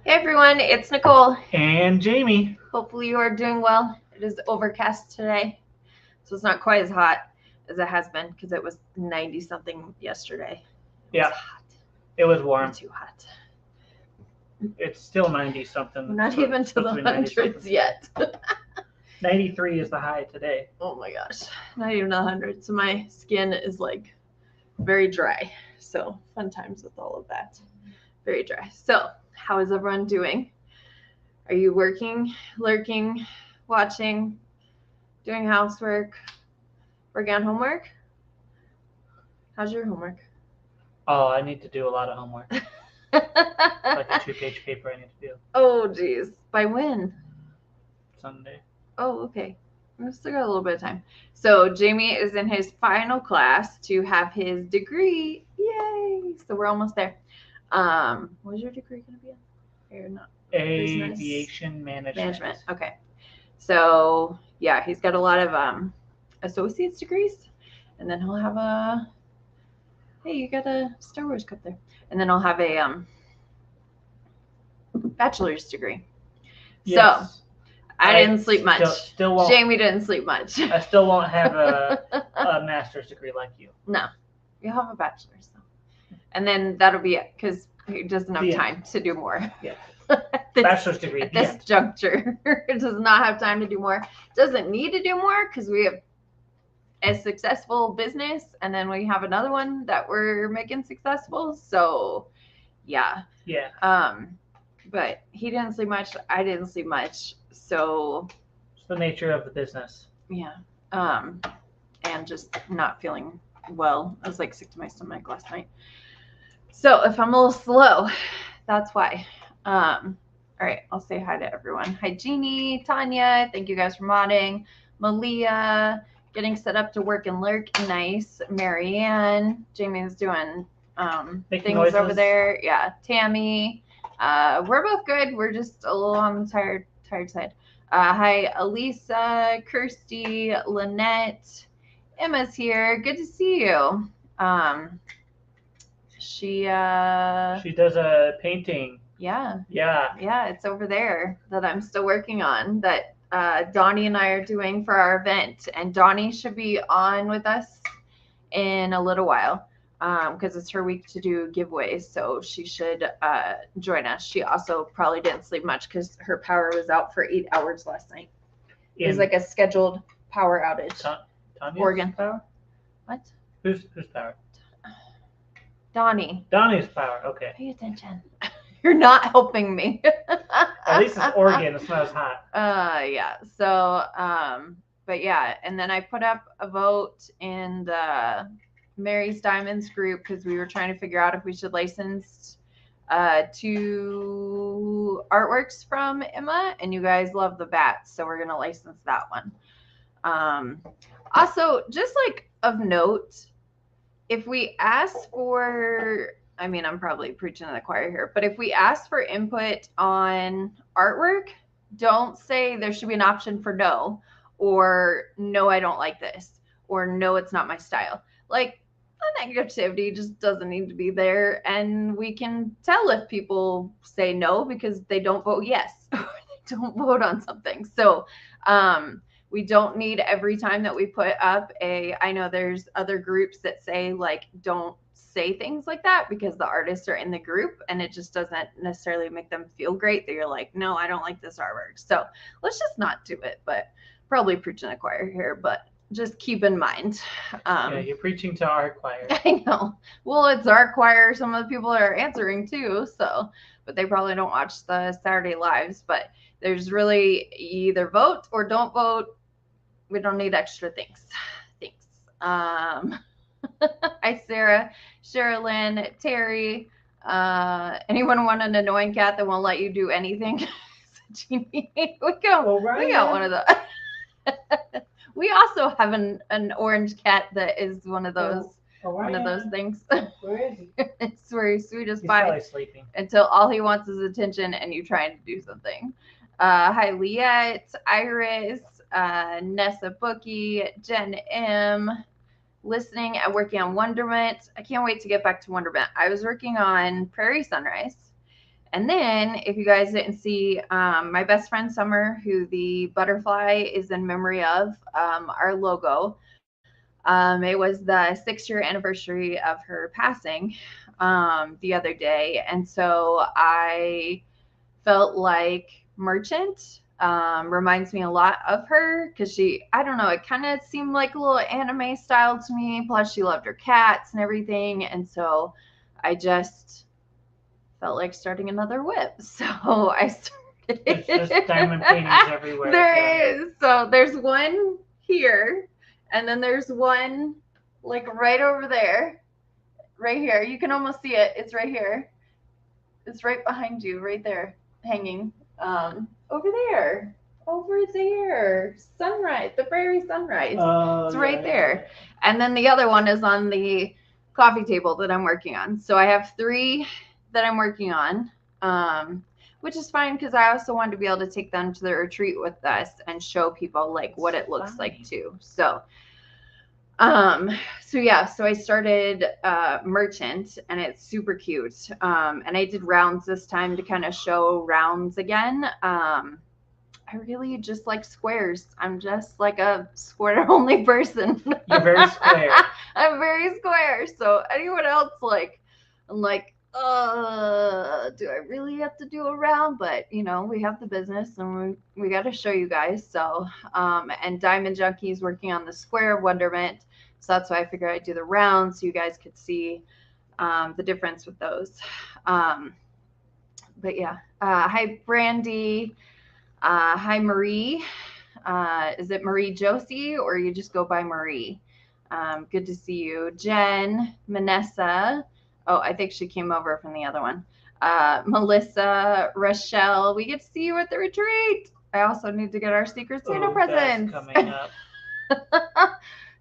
Hey everyone, it's Nicole. And Jamie. Hopefully you are doing well. It is overcast today, so it's not quite as hot as it has been because it was 90 something yesterday. It was Yeah, hot. it was warm. Too hot. It's still 90 something. We're not even to the hundreds yet. 93 is the high today. Oh my gosh, not even the hundreds. So my skin is like very dry. So fun times with all of that. Very dry. So how is everyone doing? Are you working, lurking, watching, doing housework, working on homework? How's your homework? Oh, I need to do a lot of homework. Like a 2-page paper I need to do. Oh, geez. By when? Sunday. Oh, okay. We've still got a little bit of time. So Jamie is in his final class to have his degree. Yay! So we're almost there. What is your degree going to be in? Or not? Aviation management. Okay. So yeah, he's got a lot of associate's degrees, and then he'll have a. Hey, you got a Star Wars cup there, and then I'll have a bachelor's degree. Yes. So I didn't sleep much. Still won't. Jamie didn't sleep much. I still won't have a master's degree like you. No, you'll have a bachelor's though, and then that'll be it because he doesn't have time to do more. Yeah. Bachelor's degree at this juncture. It does not have time to do more. Doesn't need to do more because we have a successful business, and then we have another one that we're making successful. So, yeah. But he didn't sleep much. I didn't sleep much. So it's the nature of the business. Yeah. And just not feeling well. I was like sick to my stomach last night. So if I'm a little slow, that's why. All right, I'll say hi to everyone. Hi, Jeannie, Tanya. Thank you guys for modding. Malia, getting set up to work and lurk. Nice. Marianne. Jamie's doing things noises over there. Yeah. Tammy. We're both good. We're just a little on the tired side. Hi, Elisa, Kirsty, Lynette. Emma's here. Good to see you. She does a painting. Yeah, it's over there that I'm still working on, that Donnie and I are doing for our event, and Donnie should be on with us in a little while because it's her week to do giveaways, so she should join us. She also probably didn't sleep much because her power was out for 8 hours last night. It was like a scheduled power outage. Oregon power? What? Who's power? Donnie's power. Okay. Pay attention. You're not helping me. At least it's Oregon. It's not as hot. Yeah. So, but yeah, and then I put up a vote in the Mary's Diamonds group because we were trying to figure out if we should license 2 artworks from Emma, and you guys love the bats, so we're gonna license that one. Also, just like of note, if we ask for, I mean, I'm probably preaching to the choir here, but if we ask for input on artwork, don't say there should be an option for no, or no, I don't like this, or no, it's not my style. Like, the negativity just doesn't need to be there, and we can tell if people say no because they don't vote yes or they don't vote on something. So, we don't need every time that we put up I know there's other groups that say like, don't say things like that because the artists are in the group and it just doesn't necessarily make them feel great that you're like, no, I don't like this artwork. So let's just not do it, but probably preaching the choir here, but just keep in mind. Yeah, you're preaching to our choir. I know. Well, it's our choir. Some of the people are answering too, so, but they probably don't watch the Saturday lives, but there's really either vote or don't vote. We don't need extra things. Thanks. Hi, Sarah, Sherilyn, Terry. Anyone want an annoying cat that won't let you do anything? we got one of those. We also have an orange cat that is one of those things. Where is he? It's where he's sweet as He's pie probably sleeping until all he wants is attention and you trying to do something. Hi, Liette, Iris, Nessa Bookie, Jen M, listening and working on Wonderment. I can't wait to get back to Wonderment. I was working on Prairie Sunrise, And then, if you guys didn't see, my best friend Summer, who the butterfly is in memory of, our logo, it was the 6-year anniversary of her passing the other day. And so I felt like Merchant reminds me a lot of her because I don't know, it kind of seemed like a little anime style to me. Plus, she loved her cats and everything. And so I just felt like starting another whip. So I started. There's just diamond paintings everywhere. There is. So there's one here, and then there's one like right over there, right here. You can almost see it. It's right here. It's right behind you, right there, hanging. Over there. Over there. Sunrise, the prairie sunrise. It's right there. And then the other one is on the coffee table that I'm working on. So I have 3 that I'm working on, which is fine because I also wanted to be able to take them to the retreat with us and show people like what it looks like too. So so I started Merchant, and it's super cute. And I did rounds this time to kind of show rounds again. I really just like squares. I'm just like a square only person. You're very square. I'm very square. So anyone else I'm like, do I really have to do a round? But we have the business and we got to show you guys. So, and Diamond Junkie's working on the square of wonderment. So that's why I figured I'd do the round so you guys could see the difference with those. But yeah, hi Brandy. Hi Marie. Is it Marie Josie or you just go by Marie? Good to see you. Jen, Manessa. Oh, I think she came over from the other one. Melissa, Rochelle. We get to see you at the retreat. I also need to get our Secret Santa presents. That's coming up.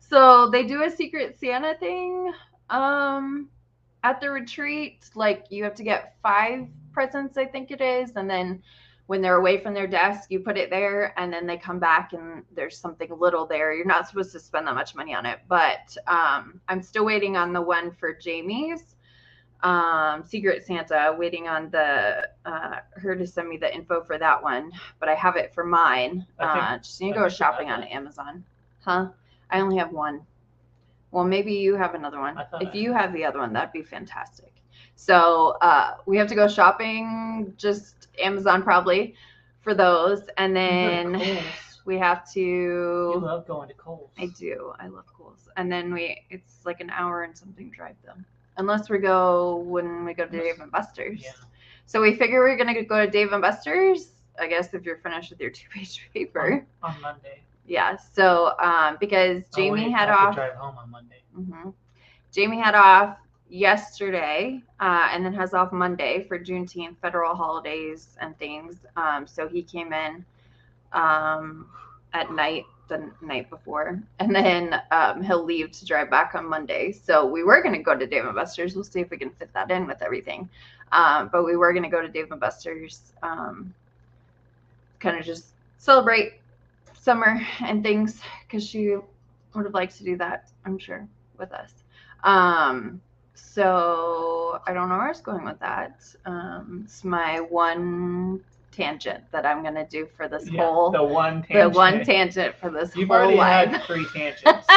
So they do a Secret Santa thing at the retreat. Like you have to get 5 presents, I think it is. And then when they're away from their desk, you put it there and then they come back and there's something little there. You're not supposed to spend that much money on it. But I'm still waiting on the one for Jamie's Secret Santa, waiting on her to send me the info for that one. But I have it for mine. Just need to go shopping on Amazon. Huh? I only have one. Well, maybe you have another one. If you have the other one, that'd be fantastic. So we have to go shopping, just Amazon probably, for those. And then we have to... You love going to Kohl's. I do. I love Kohl's. And then it's like an hour and something drive though. Unless when we go to Dave & Buster's. Yeah. So we figure we're going to go to Dave & Buster's, I guess, if you're finished with your 2-page paper. On Monday. Yeah, so because Jamie had off. Drive home on Monday. Mm-hmm. Jamie had off yesterday, and then has off Monday for Juneteenth, federal holidays and things. So he came in at night, the night before, and then he'll leave to drive back on Monday. So we were going to go to Dave & Buster's. We'll see if we can fit that in with everything. But we were going to go to Dave & Buster's, kind of just celebrate summer and things, because she would have liked to do that, I'm sure, with us. So I don't know where I was going with that. It's my one tangent that I'm gonna do for this whole the one tangent for this You've whole already life. had 3 tangents.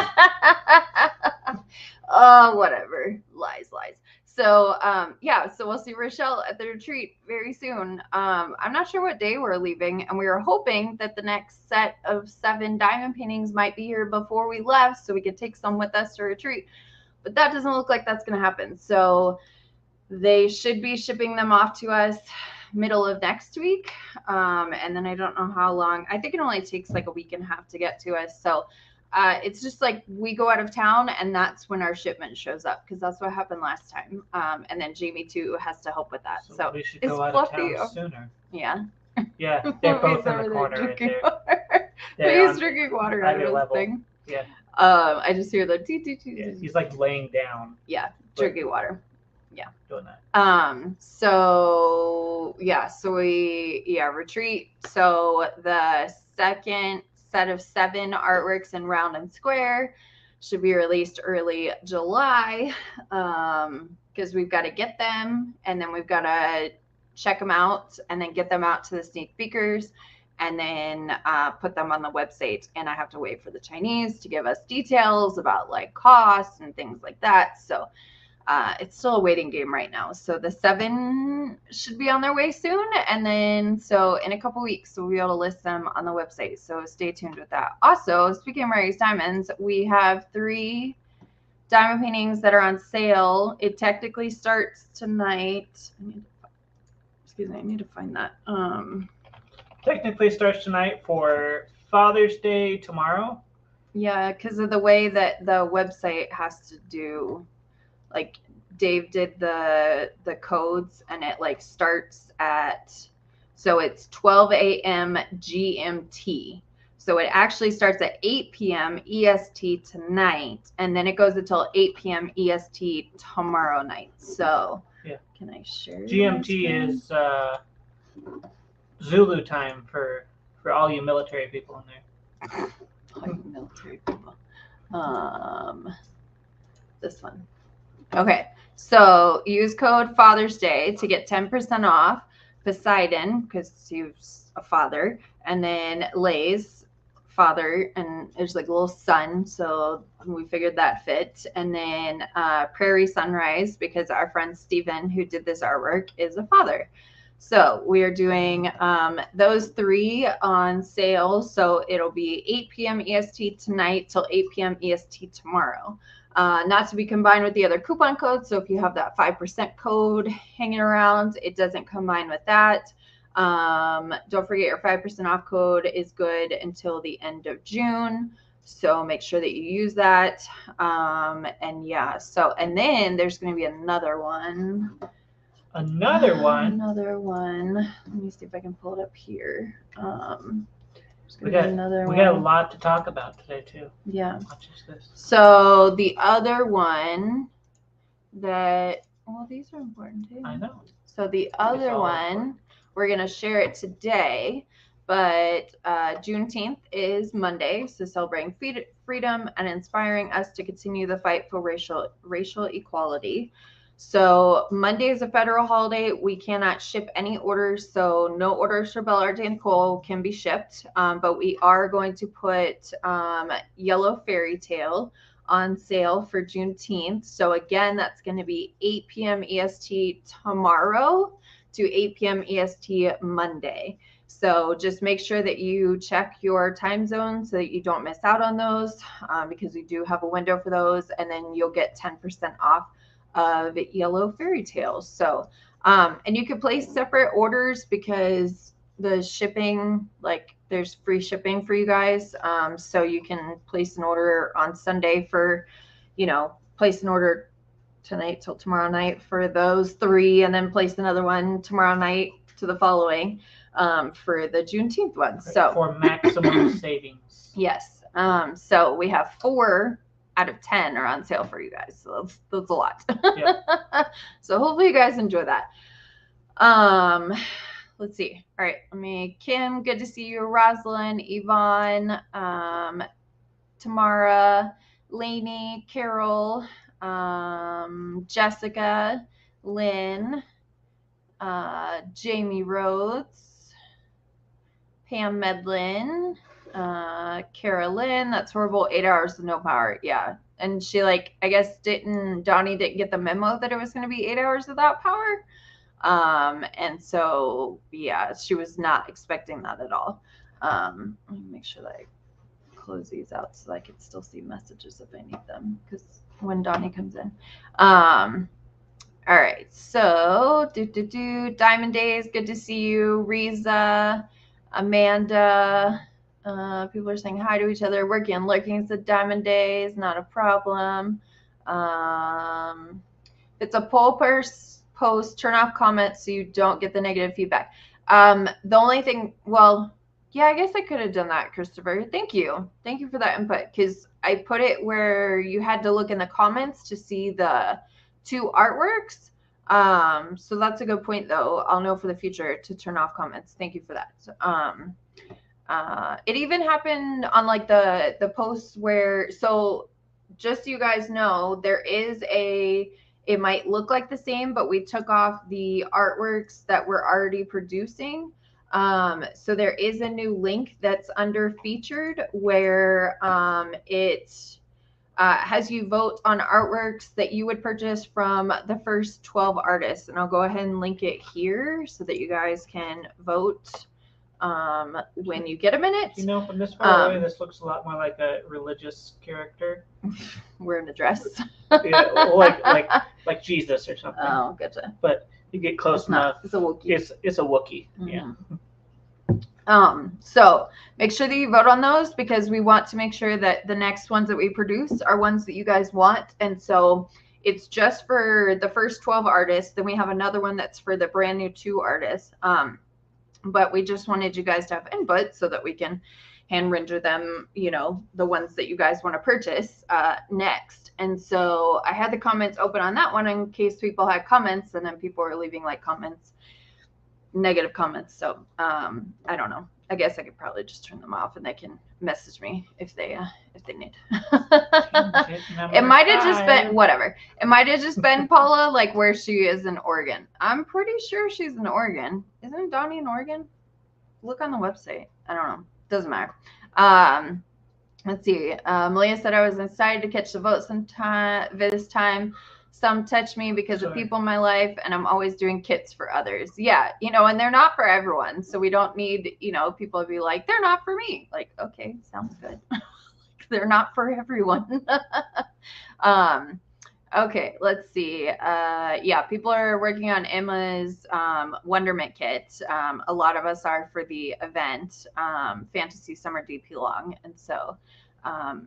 Oh, whatever. Lies. So so we'll see Rochelle at the retreat very soon. I'm not sure what day we're leaving, and we were hoping that the next set of 7 diamond paintings might be here before we left so we could take some with us to retreat. But that doesn't look like that's going to happen. So they should be shipping them off to us middle of next week. And then I don't know how long. I think it only takes like a week and a half to get to us. So it's just like we go out of town and that's when our shipment shows up, because that's what happened last time. And then Jamie too has to help with that. So we should go out of town sooner. Yeah. Yeah, they're both in the corner right there. He's drinking water out of this thing. Yeah. I just hear the he's like laying down. Yeah, drinking water. Yeah. Doing that. So we retreat. So the second set of 7 artworks in round and square should be released early July, because we've got to get them, and then we've got to check them out and then get them out to the sneak peekers and then put them on the website. And I have to wait for the Chinese to give us details about like costs and things like that. So it's still a waiting game right now. So the 7 should be on their way soon. And then, so in a couple weeks, we'll be able to list them on the website. So stay tuned with that. Also, speaking of Mary's Diamonds, we have 3 diamond paintings that are on sale. It technically starts tonight. I need to find that. Technically starts tonight for Father's Day tomorrow. Yeah, because of the way that the website has to do, like Dave did the codes, and it like starts at, so it's 12 a.m. GMT. So it actually starts at 8 p.m. EST tonight, and then it goes until 8 p.m. EST tomorrow night. So yeah, can I share? GMT is Zulu time for all you military people in there. All you military people. This one. Okay, so use code Father's Day to get 10% off Poseidon, because he's a father, and then Lay's father, and there's like a little sun, so we figured that fit. And then Prairie Sunrise, because our friend Steven, who did this artwork, is a father. So we are doing those 3 on sale. So it'll be 8 p.m. EST tonight till 8 p.m. EST tomorrow. Not to be combined with the other coupon codes. So if you have that 5% code hanging around, it doesn't combine with that. Don't forget your 5% off code is good until the end of June. So make sure that you use that. And yeah, so, and then there's going to be another one. Another one. Let me see if I can pull it up here. We got a lot to talk about today too. Yeah. Watch this. So the other one that, well, these are important too. I know. So the other one, we're gonna share it today, but Juneteenth is Monday, so celebrating freedom and inspiring us to continue the fight for racial equality. So Monday is a federal holiday. We cannot ship any orders, so no orders for Bella and Nicole can be shipped. But we are going to put Yellow Fairy Tale on sale for Juneteenth. So again, that's going to be 8 p.m. EST tomorrow to 8 p.m. EST Monday. So just make sure that you check your time zone so that you don't miss out on those, because we do have a window for those, and then you'll get 10% off of Yellow Fairy Tales. So and you can place separate orders because the shipping, like there's free shipping for you guys. So you can place an order on Sunday for, place an order tonight till tomorrow night for those 3, and then place another one tomorrow night to the following for the Juneteenth one. So for maximum savings. Yes. So we have 4 out of 10 are on sale for you guys. So that's a lot. Yep. So hopefully you guys enjoy that. Let's see. All right. Kim, good to see you. Rosalind, Yvonne, Tamara, Lainey, Carol, Jessica, Lynn, Jamie Rhodes, Pam Medlin, Carolyn, that's horrible. 8 hours with no power. Yeah. And she, I guess Donnie didn't get the memo that it was going to be 8 hours without power. And so, yeah, she was not expecting that at all. Let me make sure that I close these out so I can still see messages if I need them, because when Donnie comes in. All right. So, Diamond Days, good to see you. Riza, Amanda, people are saying hi to each other. Working and lurking said Diamond Days, not a problem. It's a poll post, turn off comments so you don't get the negative feedback. The only thing, well, yeah, I guess I could have done that, Christopher. Thank you for that input, because I put it where you had to look in the comments to see the 2 artworks. So that's a good point, though. I'll know for the future to turn off comments. Thank you for that. It even happened on the posts where, so just so you guys know, there is a It might look like the same, but we took off the artworks that we're already producing. So there is a new link that's under featured where it has you vote on artworks that you would purchase from the first 12 artists. And I'll go ahead and link it here so that you guys can vote when you get a minute. You know, from this far away, this looks a lot more like a religious character. Wearing a dress. Yeah, like Jesus or something. Oh, gotcha. But you get close enough. It's a Wookiee. It's a Wookiee. Mm-hmm. Yeah. So make sure that you vote on those because we want to make sure that the next ones that we produce are ones that you guys want. And so it's just for the first 12 artists. Then we have another one that's for the brand new 2 artists. But we just wanted you guys to have input so that we can hand render them, you know, the ones that you guys want to purchase next. And so I had the comments open on that one in case people had comments, and then people were leaving like comments, negative comments. So I don't know. I guess I could probably just turn them off and they can message me if they need. It might have just been whatever. It might have just been Paula, like where she is in Oregon. I'm pretty sure she's in Oregon. Isn't Donnie in Oregon? Look on the website. I don't know. Doesn't matter. Let's see. Malia said I was excited to catch the vote this time. Some touch me because of people in my life, and I'm always doing kits for others. Yeah, you know, and they're not for everyone. So we don't need, you know, people to be like, they're not for me. Like, okay, sounds good. They're not for everyone. Okay, let's see. Yeah, people are working on Emma's Wonderment kit. A lot of us are for the event, Fantasy Summer DP Long. And so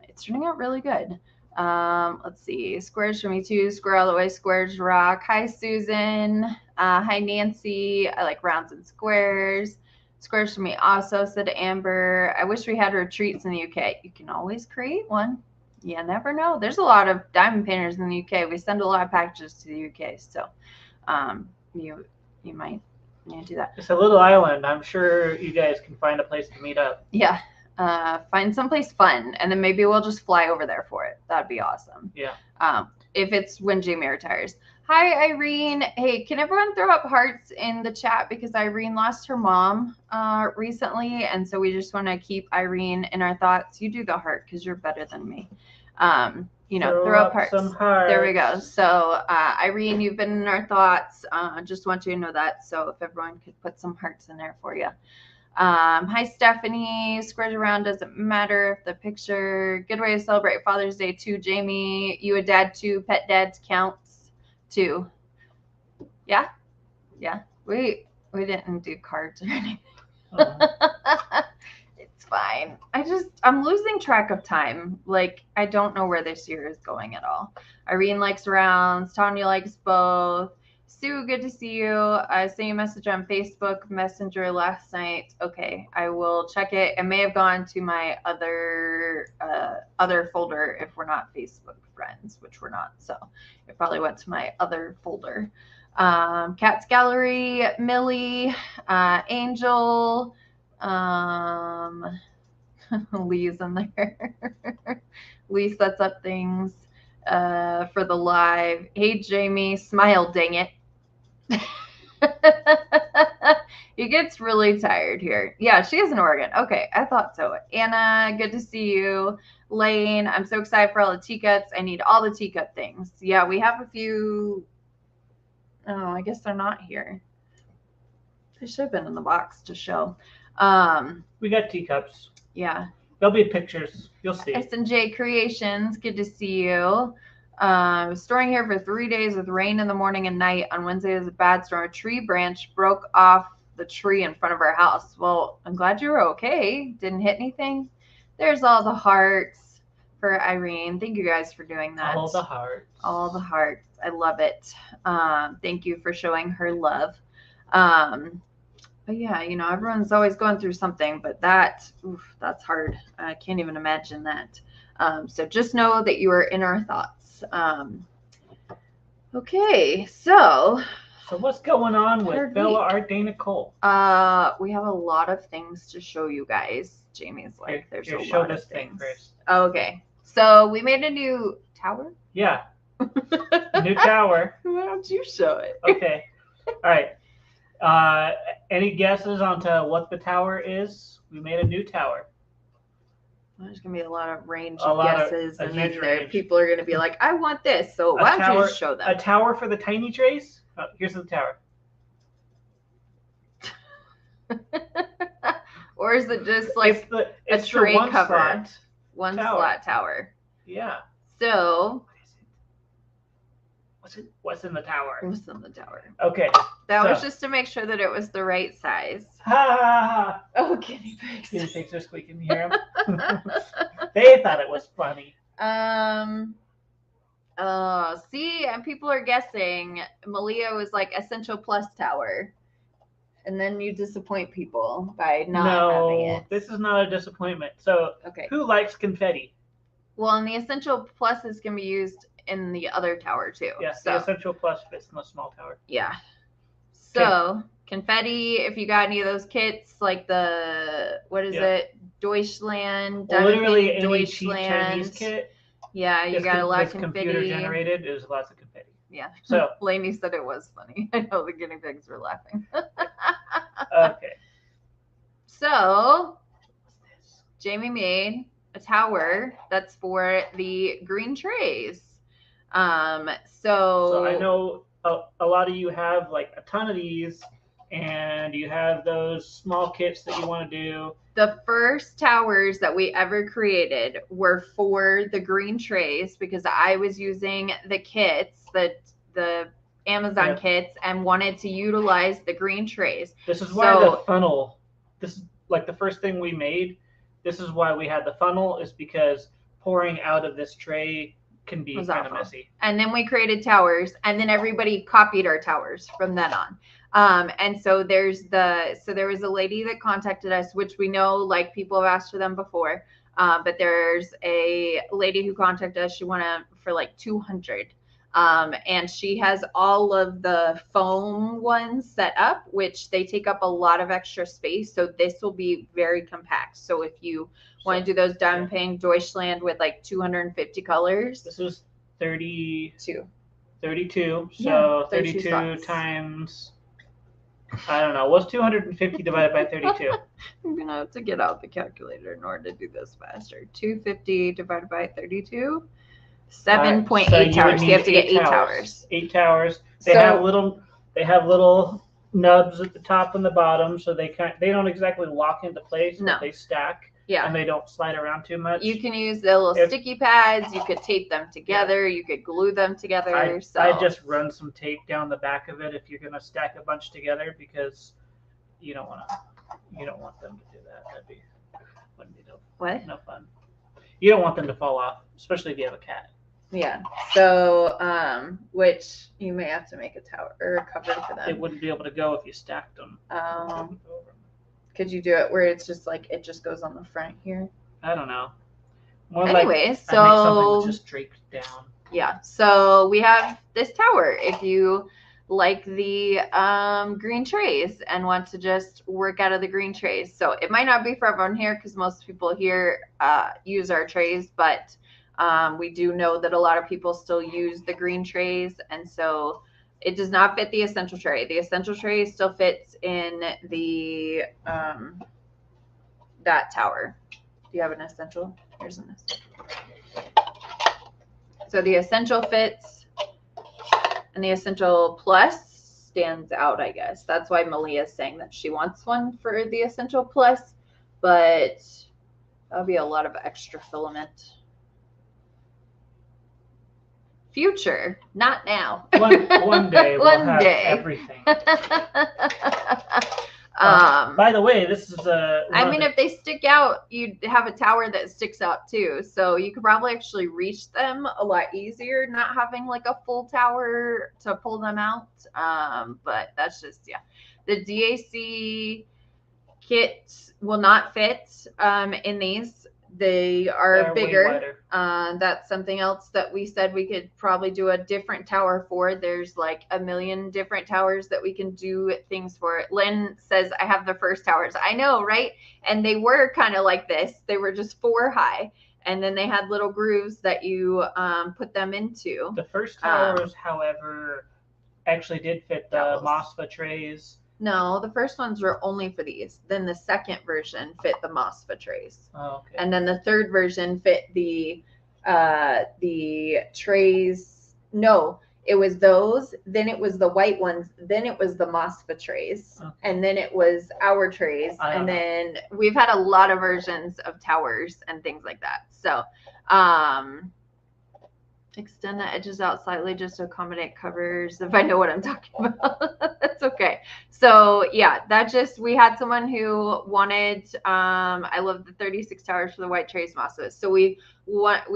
it's turning out really good. Let's see. Squares for me too. Square all the way. Squares rock. Hi, Susan. Hi, Nancy. I like rounds and squares. Squares for me also, said Amber. I wish we had retreats in the UK. You can always create one. You never know. There's a lot of diamond painters in the UK. We send a lot of packages to the UK. So you might need to do that. It's a little island. I'm sure you guys can find a place to meet up. Yeah. Find someplace fun, and then maybe we'll just fly over there for it. That'd be awesome. Yeah. If it's when Jamie retires. Hi, Irene. Hey, can everyone throw up hearts in the chat because Irene lost her mom recently, and so we just want to keep Irene in our thoughts. You do the heart because you're better than me. You know, throw up hearts. Some hearts. There we go. So, Irene, you've been in our thoughts. Just want you to know that. So if everyone could put some hearts in there for you. Hi, Stephanie. Squares around doesn't matter if the picture. Good way to celebrate Father's Day too, Jamie. You a dad too? Pet dads counts too. Yeah, yeah. We didn't do cards or anything. It's fine. I'm losing track of time. Like I don't know where this year is going at all. Irene likes rounds. Tanya likes both. Sue, good to see you. I sent you a message on Facebook Messenger last night. Okay, I will check it. It may have gone to my other folder if we're not Facebook friends, which we're not. So it probably went to my other folder. Cat's Gallery, Millie, Angel, Lee's in there. Lee sets up things for the live. Hey, Jamie, smile, dang it. He gets really tired here. Yeah, she is in Oregon. Okay, I thought so. Anna, good to see you. Lane, I'm so excited for all the teacups. I need all the teacup things. Yeah, we have a few. Oh, I guess they're not here. They should have been in the box to show. We got teacups. Yeah. There'll be pictures. You'll see. S&J Creations, good to see you. Storing here for 3 days with rain in the morning and night. On Wednesday was a bad storm. A tree branch broke off the tree in front of our house. Well, I'm glad you were okay. Didn't hit anything. There's all the hearts for Irene. Thank you guys for doing that. All the hearts. All the hearts. I love it. Thank you for showing her love. But yeah, you know, everyone's always going through something, but that's hard. I can't even imagine that. So just know that you are in our thoughts. Okay, so what's going on with Bella Art Day Nicole? We have a lot of things to show you guys. Jamie's like, there's a lot of things. First. Okay, so we made a new tower. Yeah. New tower. Why don't you show it? Okay. All right. Any guesses onto what the tower is? We made a new tower. There's gonna be a lot of range A of lot of- guesses, a and then huge there range. people are gonna be like, "I want this." So why don't you just show them? A tower for the tiny trays? Oh, here's the tower. Or is it just like it's tray the one cover? slot. One tower. slot tower? Yeah. So What's in the tower? what's in the tower? Okay. That was just to make sure that it was the right size. Ha ha ha! Oh, guinea pigs. Guinea pigs are squeaking. You hear them? They thought it was funny. See, and people are guessing. Malia was like Essential Plus Tower. And then you disappoint people by not having it. No, this is not a disappointment. So, okay. Who likes confetti? Well, and the Essential Pluses can be used in the other tower too. Yes, so. the Essential Plus fits in the small tower. Yeah. So, confetti, if you got any of those kits, like the, what is it? Deutschland. Literally any Deutschland. cheap Chinese kit. Yeah, you got a lot of confetti. Computer generated, it was lots of confetti. Yeah. So Lainey said it was funny. I know the guinea pigs were laughing. Okay. So Jamie made a tower that's for the green trays. So I know a lot of you have like a ton of these, and you have those small kits that you want to do. The first towers that we ever created were for the green trays because I was using the kits, the Amazon kits, and wanted to utilize the green trays. This is why the funnel, this is like the first thing we made. This is why we had the funnel, is because pouring out of this tray can be kind of messy. And then we created towers, and then everybody copied our towers from then on. And so there was a lady that contacted us, which we know, like, people have asked for them before. But there's a lady who contacted us. She wanted for like 200. And she has all of the foam ones set up, which they take up a lot of extra space. So this will be very compact. So if you want to do those diamond pink Deutschland with like 250 colors. This was 32. So yeah, 32 times, I don't know, what's 250 divided by 32? I'm going to have to get out the calculator in order to do this faster. 250 divided by 32. 7.8 towers. You have to get 8 towers. 8 towers. They have little nubs at the top and the bottom, so they don't exactly lock into place, but they stack. Yeah. And they don't slide around too much. You can use the little sticky pads. You could tape them together. You could glue them together. I just run some tape down the back of it if you're gonna stack a bunch together, because you don't want them to do that. Wouldn't be no fun. You don't want them to fall off, especially if you have a cat. Yeah. So, which you may have to make a tower or a cover for them. It wouldn't be able to go if you stacked them. Could you do it where it's just like it just goes on the front here? I don't know. Anyways, so I make something that's just draped down. Yeah. So we have this tower. If you like the green trays and want to just work out of the green trays, so it might not be for everyone here because most people here use our trays, but we do know that a lot of people still use the green trays, and so it does not fit the essential tray. The essential tray still fits in the that tower. Do you have an essential? Here's an essential. So the essential fits, and the essential plus stands out, I guess. That's why Malia is saying that she wants one for the essential plus, but that'll be a lot of extra filament. Future, not now. One day we'll have everything. By the way, this is if they stick out, you'd have a tower that sticks out too. So you could probably actually reach them a lot easier, not having like a full tower to pull them out. But that's just, the DAC kit will not fit in these. They are bigger. That's something else that we said we could probably do a different tower for. There's like a million different towers that we can do things for. Lynn says, I have the first towers. I know, right? And they were kind of like this. They were just 4 high. and then they had little grooves that you put them into. The first towers, however, actually did fit the MOSFET trays. No, the first ones were only for these. Then the second version fit the MOSFET trays. Oh, okay. And then the third version fit the trays. No, it was those. Then it was the white ones. Then it was the MOSFET trays. Okay. And then it was our trays. And then we've had a lot of versions of towers and things like that. So, extend the edges out slightly just to accommodate covers. If I know what I'm talking about, that's okay. So yeah, we had someone who wanted, I love the 36 towers for the white trays MOSFET. So we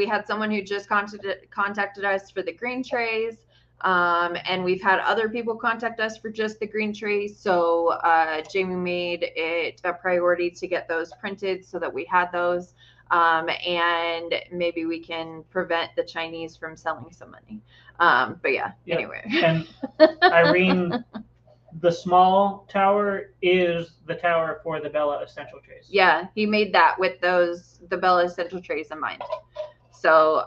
had someone who just contacted us for the green trays. And we've had other people contact us for just the green trays. So Jamie made it a priority to get those printed so that we had those. And maybe we can prevent the Chinese from selling some money. But yeah, anyway. And Irene, the small tower is the tower for the Bella Essential trays. Yeah, he made that with the Bella Essential trays in mind. So,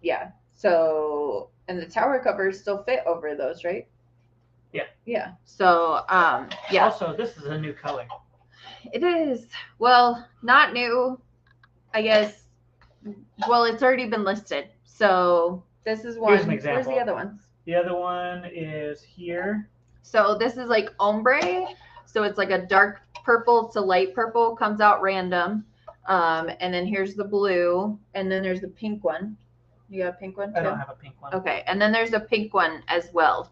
yeah. So, and the tower covers still fit over those, right? Yeah. Yeah. So, yeah. Also, this is a new color. It is. Well, not new, I guess. Well, it's already been listed. So this is one. Here's an example. Where's the other ones? The other one is here. So this is like ombre. So it's like a dark purple to light purple, comes out random. And then here's the blue. And then there's the pink one. You got a pink one too? I don't have a pink one. Okay. And then there's a pink one as well.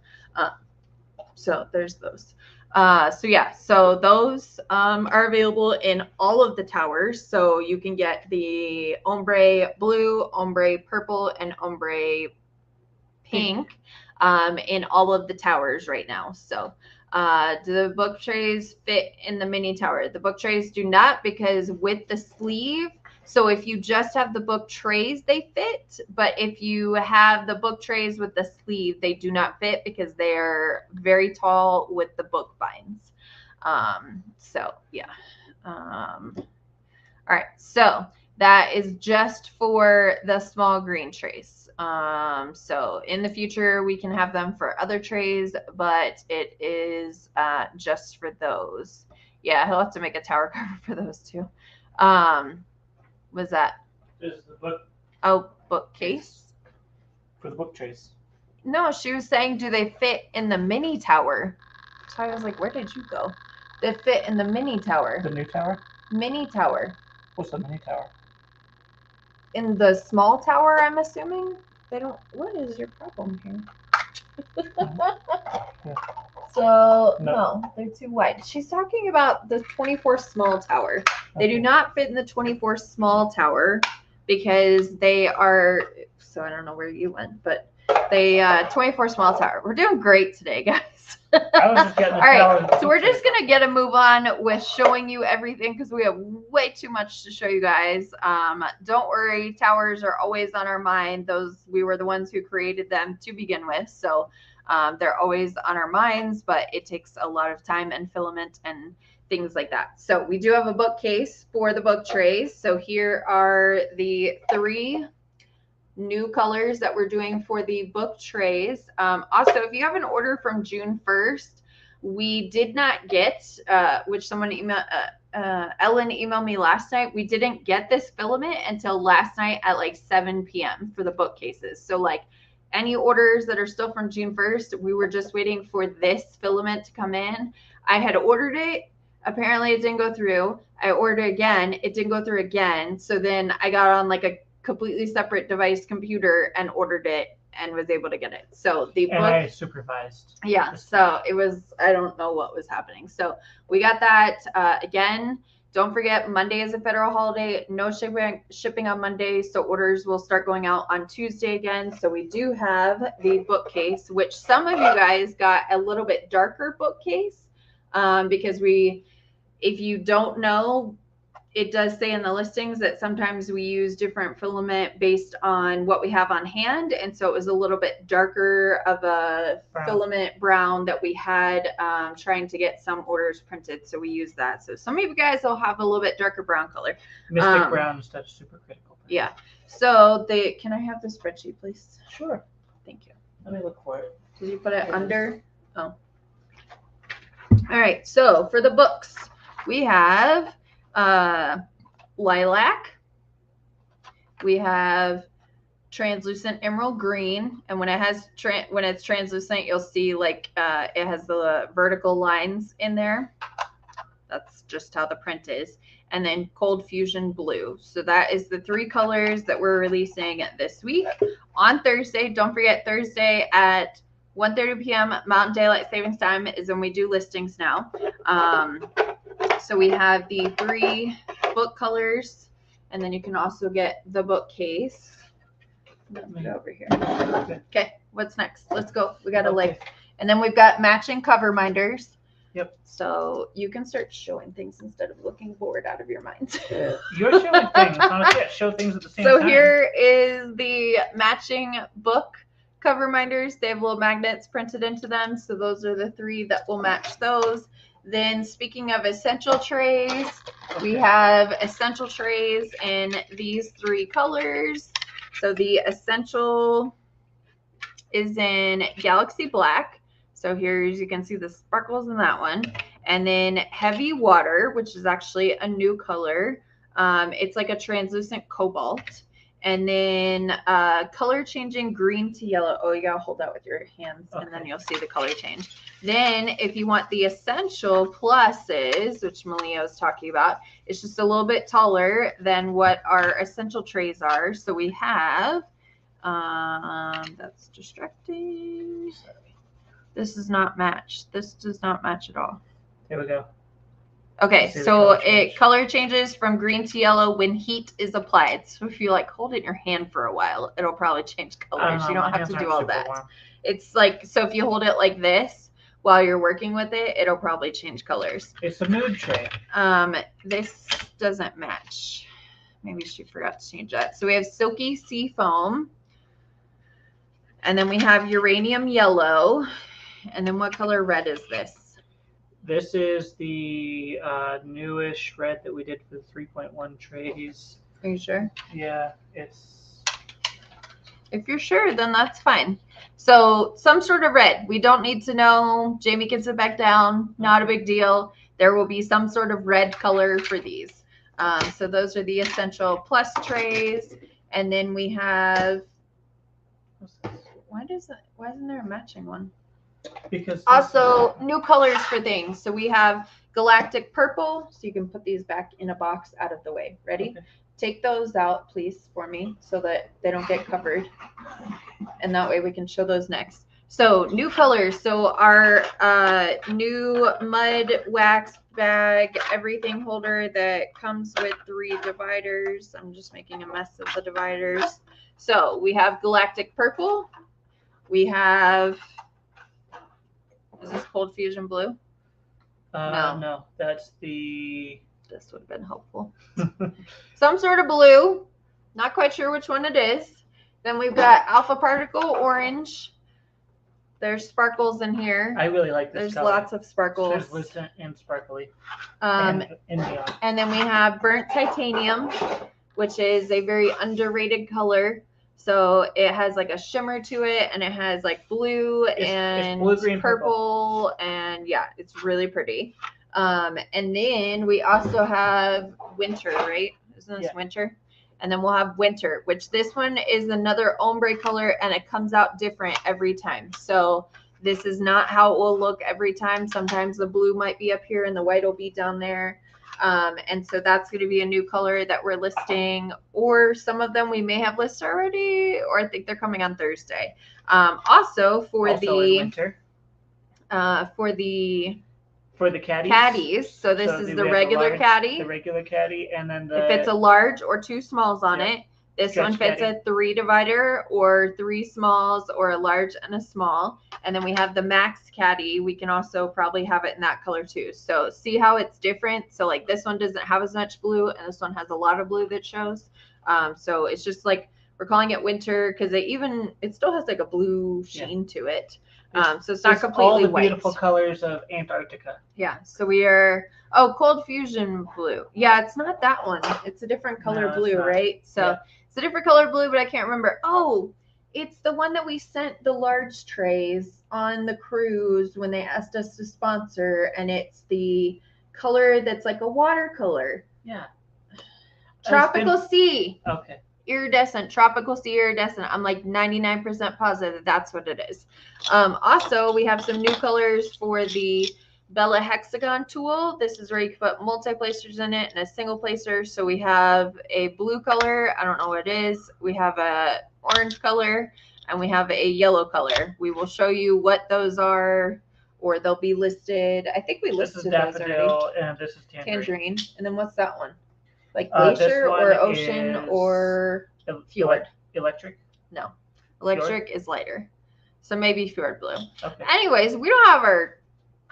So there's those. So yeah, so those are available in all of the towers. So you can get the ombre blue, ombre purple, and ombre pink in all of the towers right now. So do the book trays fit in the mini tower? The book trays do not, because with the sleeve, so if you just have the book trays, they fit. But if you have the book trays with the sleeve, they do not fit because they're very tall with the book binds. So yeah. All right. So that is just for the small green trays. So in the future, we can have them for other trays, but it is just for those. Yeah, he'll have to make a tower cover for those too. Was that? This is the book. Oh, bookcase? For the book trays. No, she was saying, do they fit in the mini tower? So I was like, where did you go? They fit in the mini tower. The new tower? Mini tower. What's the mini tower? In the small tower, I'm assuming? They don't. What is your problem here? So, no, they're too wide. She's talking about the 24 small tower. Okay. They do not fit in the 24 small tower because they are, so I don't know where you went, but they, 24 small tower. We're doing great today, guys. I was just getting the all right, so we're just going to get a move on with showing you everything because we have way too much to show you guys. Don't worry, towers are always on our mind. We were the ones who created them to begin with. So, they're always on our minds, but it takes a lot of time and filament and things like that. So we do have a bookcase for the book trays. So here are the 3 new colors that we're doing for the book trays. Also, if you have an order from June 1st, we did not get, which someone Ellen emailed me last night. We didn't get this filament until last night at like 7 p.m. for the bookcases. So like, any orders that are still from June 1st, we were just waiting for this filament to come in. I had ordered it. Apparently it didn't go through. I ordered it again. It didn't go through again. So then I got on like a completely separate device computer and ordered it and was able to get it. So the book, I supervised. Yeah. So it was, I don't know what was happening. So we got that again. Don't forget, Monday is a federal holiday. No shipping on Monday, so orders will start going out on Tuesday again. So we do have the bookcase, which some of you guys got a little bit darker bookcase because if you don't know, it does say in the listings that sometimes we use different filament based on what we have on hand. And so it was a little bit darker of a filament brown that we had trying to get some orders printed. So we use that. So some of you guys will have a little bit darker brown color. Mystic brown instead of super critical. Yeah. So can I have the spreadsheet, please? Sure. Thank you. Let me look for it. Did you put it under? Oh. All right. So for the books, we have lilac, we have translucent emerald green, and when it's translucent, you'll see like it has the vertical lines in there. That's just how the print is. And then cold fusion blue. So that is the 3 colors that we're releasing this week on Thursday. Don't forget, Thursday at 1:30 p.m. Mountain Daylight Savings Time is when we do listings now. So we have the 3 book colors, and then you can also get the bookcase. Let me go over here. Okay, what's next? Let's go. We got a link. And then we've got matching cover minders. Yep. So you can start showing things instead of looking bored out of your minds. You're showing things. Honestly, show things at the same time. So here is the matching book cover minders. They have little magnets printed into them. So those are the 3 that will match those. Then speaking of essential trays, we have essential trays in these 3 colors. So the essential is in Galaxy Black. So here you can see the sparkles in that one. And then heavy water, which is actually a new color. It's like a translucent cobalt. And then color changing green to yellow. Oh, you gotta hold that with your hands, and then you'll see the color change. Then if you want the essential pluses, which Malia was talking about, it's just a little bit taller than what our essential trays are. So we have, that's distracting. This does not match. This does not match at all. Here we go. Okay, so it color changes from green to yellow when heat is applied. So if you like hold it in your hand for a while, it'll probably change colors. You don't have to do all that. It's like, so if you hold it like this while you're working with it, it'll probably change colors. It's a mood tray. This doesn't match. Maybe she forgot to change that. So we have silky sea foam. And then we have uranium yellow. And then what color red is this? This is the newish red that we did for the 3.1 trays. Are you sure? Yeah, it's... If you're sure, then that's fine. So some sort of red. We don't need to know. Jamie can sit back down. Not a big deal. There will be some sort of red color for these. So those are the essential plus trays. And then we have... Why isn't there a matching one? Because also new colors for things. So we have galactic purple. So you can put these back in a box out of the way. Ready? Okay. Take those out, please, for me, so that they don't get covered. And that way we can show those next. So new colors. So our new mud wax bag everything holder that comes with 3 dividers. I'm just making a mess of the dividers. So we have galactic purple. We have... Is this cold fusion blue? No, that's the... This would have been helpful. Some sort of blue. Not quite sure which one it is. Then we've got alpha particle orange. There's sparkles in here. I really like this There's color. lots of sparkles. Translucent and sparkly. And then we have burnt titanium, which is a very underrated color. So it has like a shimmer to it, and it has like blue and blue, green, purple, and yeah, it's really pretty. And then we also have winter, right? Isn't this winter? And then we'll have winter, which this one is another ombre color, and it comes out different every time. So this is not how it will look every time. Sometimes the blue might be up here and the white will be down there. And so that's going to be a new color that we're listing, or some of them we may have listed already, or I think they're coming on Thursday. Also for the caddies. So this is the regular caddy. The regular caddy, and then if it's a large or 2 smalls on it, This one fits a 3 divider or 3 smalls or a large and a small. And then we have the Max Caddy. We can also probably have it in that color too. So see how it's different. So like this one doesn't have as much blue and this one has a lot of blue that shows. So it's just like, we're calling it winter because it still has like a blue sheen to it. So it's not completely all the white. Beautiful colors of Antarctica. Yeah. So we are, Cold Fusion blue. Yeah, it's not that one. It's a different color blue, right? So it's a different color blue, but I can't remember. Oh, it's the one that we sent the large trays on the cruise when they asked us to sponsor, and it's the color that's like a watercolor. Yeah. Tropical Sea. Okay. Iridescent, Tropical Sea Iridescent. I'm like 99% positive that's what it is. Also, we have some new colors for the Bella Hexagon tool. This is where you can put multi-placers in it and a single placer. So we have a blue color. I don't know what it is. We have a orange color and we have a yellow color. We will show you what those are, or they'll be listed. I think we listed those already. And this is tangerine. And then what's that one? Like glacier or ocean or fjord? Electric? No. Electric is lighter. So maybe fjord blue. Okay. Anyways, we don't have our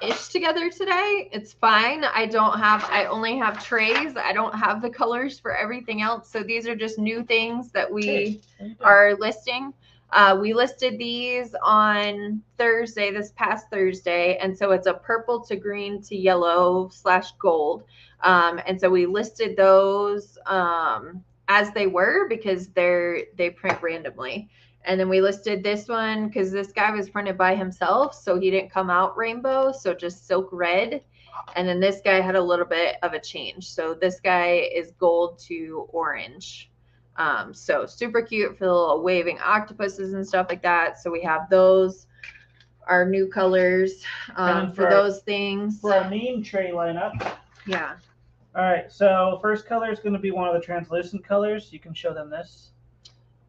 ish together today. It's fine. I only have trays. I don't have the colors for everything else. So these are just new things that we are listing. We listed these on Thursday, this past Thursday. And so it's a purple to green to yellow / gold. And so we listed those as they were because they print randomly. And then we listed this one because this guy was printed by himself, so he didn't come out rainbow, so just silk red. And then this guy had a little bit of a change. So this guy is gold to orange. So super cute for the little waving octopuses and stuff like that. So we have those, our new colors for those things. For our main tray lineup. Yeah. All right, so first color is going to be one of the translucent colors. You can show them this.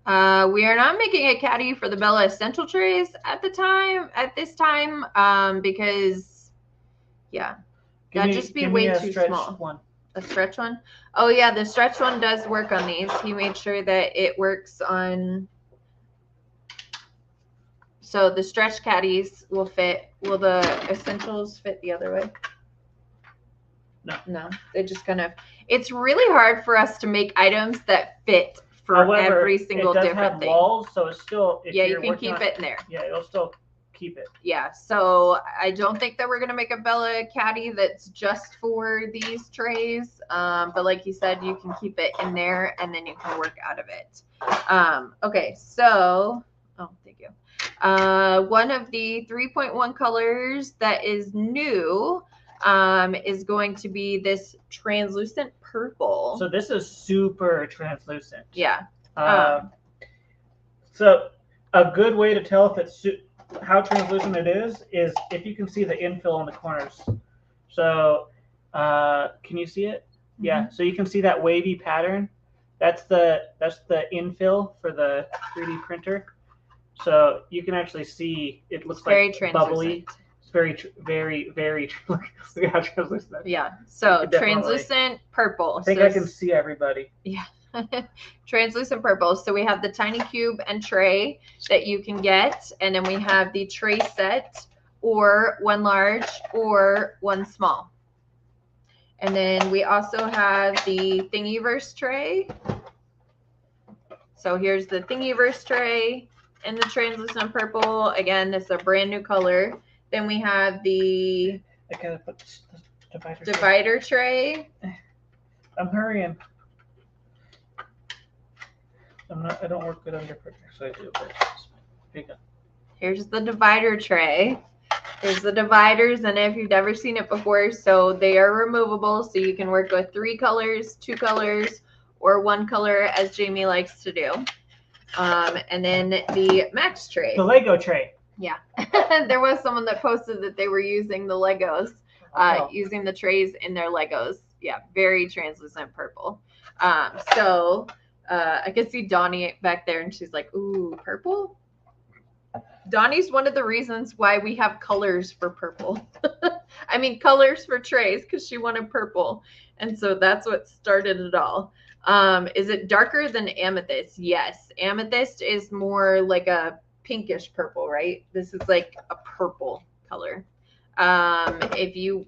We are not making a caddy for the Bella Essential trays at this time, because that'd just be way too small. One. A stretch one? Oh yeah, the stretch one does work on these. He made sure that it works on. So the stretch caddies will fit. Will the essentials fit the other way? No, they just kind of. It's really hard for us to make items that fit for every single different thing. Walls, so it's still. You can keep it in there. Yeah, it'll still keep it. Yeah, so I don't think that we're gonna make a Bella caddy that's just for these trays. But like you said, you can keep it in there and then you can work out of it. Okay, so thank you. One of the 3.1 colors that is new is going to be this translucent purple. So this is super translucent. Yeah. So a good way to tell if it's how translucent it is if you can see the infill on the corners. So can you see it? Mm-hmm. Yeah. So you can see that wavy pattern. That's the infill for the 3D printer. So you can actually see it looks like bubbly. Very, very, very. Look at how translucent that is. Yeah. So translucent purple. I think I can see everybody. Yeah. Translucent purple. So we have the tiny cube and tray that you can get, and then we have the tray set, or one large or one small. And then we also have the Thingiverse tray. So here's the Thingiverse tray in the translucent purple. Again, this is a brand new color. Then we have the divider tray. I'm hurrying. I don't work good under pressure, so I do. But here's the divider tray. There's the dividers, and if you've never seen it before, so they are removable, so you can work with 3 colors, 2 colors, or 1 color, as Jamie likes to do. And then the Max tray. The Lego tray. Yeah. There was someone that posted that they were using the Legos, using the trays in their Legos. Yeah, very translucent purple. So I could see Donnie back there, and she's like, ooh, purple? Donnie's one of the reasons why we have colors for purple. I mean, colors for trays because she wanted purple. And so that's what started it all. Is it darker than amethyst? Yes. Amethyst is more like a pinkish purple, right? This is like a purple color. If you,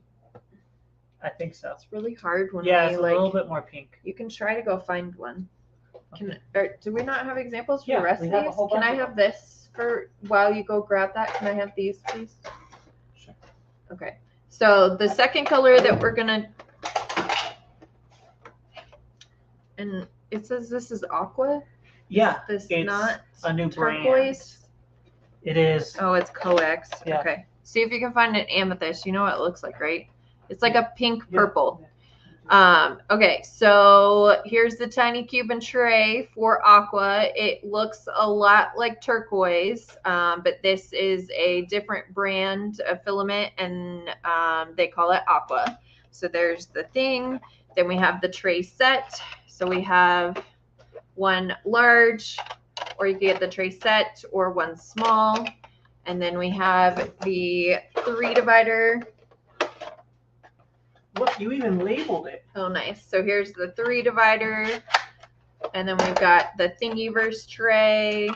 I think so. It's really hard when it's a little bit more pink. You can try to go find one. Do we not have examples for Yeah, the rest we of have a these? whole Can bunch I of have this for while you go grab that? Can I have these, please? Sure. Okay. So the second color that we're gonna, and it says this is aqua. Yeah, This it's not a new turquoise. brand. It is. Oh, it's coax. Yeah. Okay. See if you can find an amethyst. You know what it looks like, right? It's like a pink purple. Yeah. Okay, so here's the tiny Cuban tray for aqua. It looks a lot like turquoise, but this is a different brand of filament, and they call it aqua. So there's the thing. Then we have the tray set. So we have one large, or you can get the tray set, or one small. And then we have the 3 divider. Look, you even labeled it. Oh, nice. So here's the 3 divider. And then we've got the Thingiverse tray.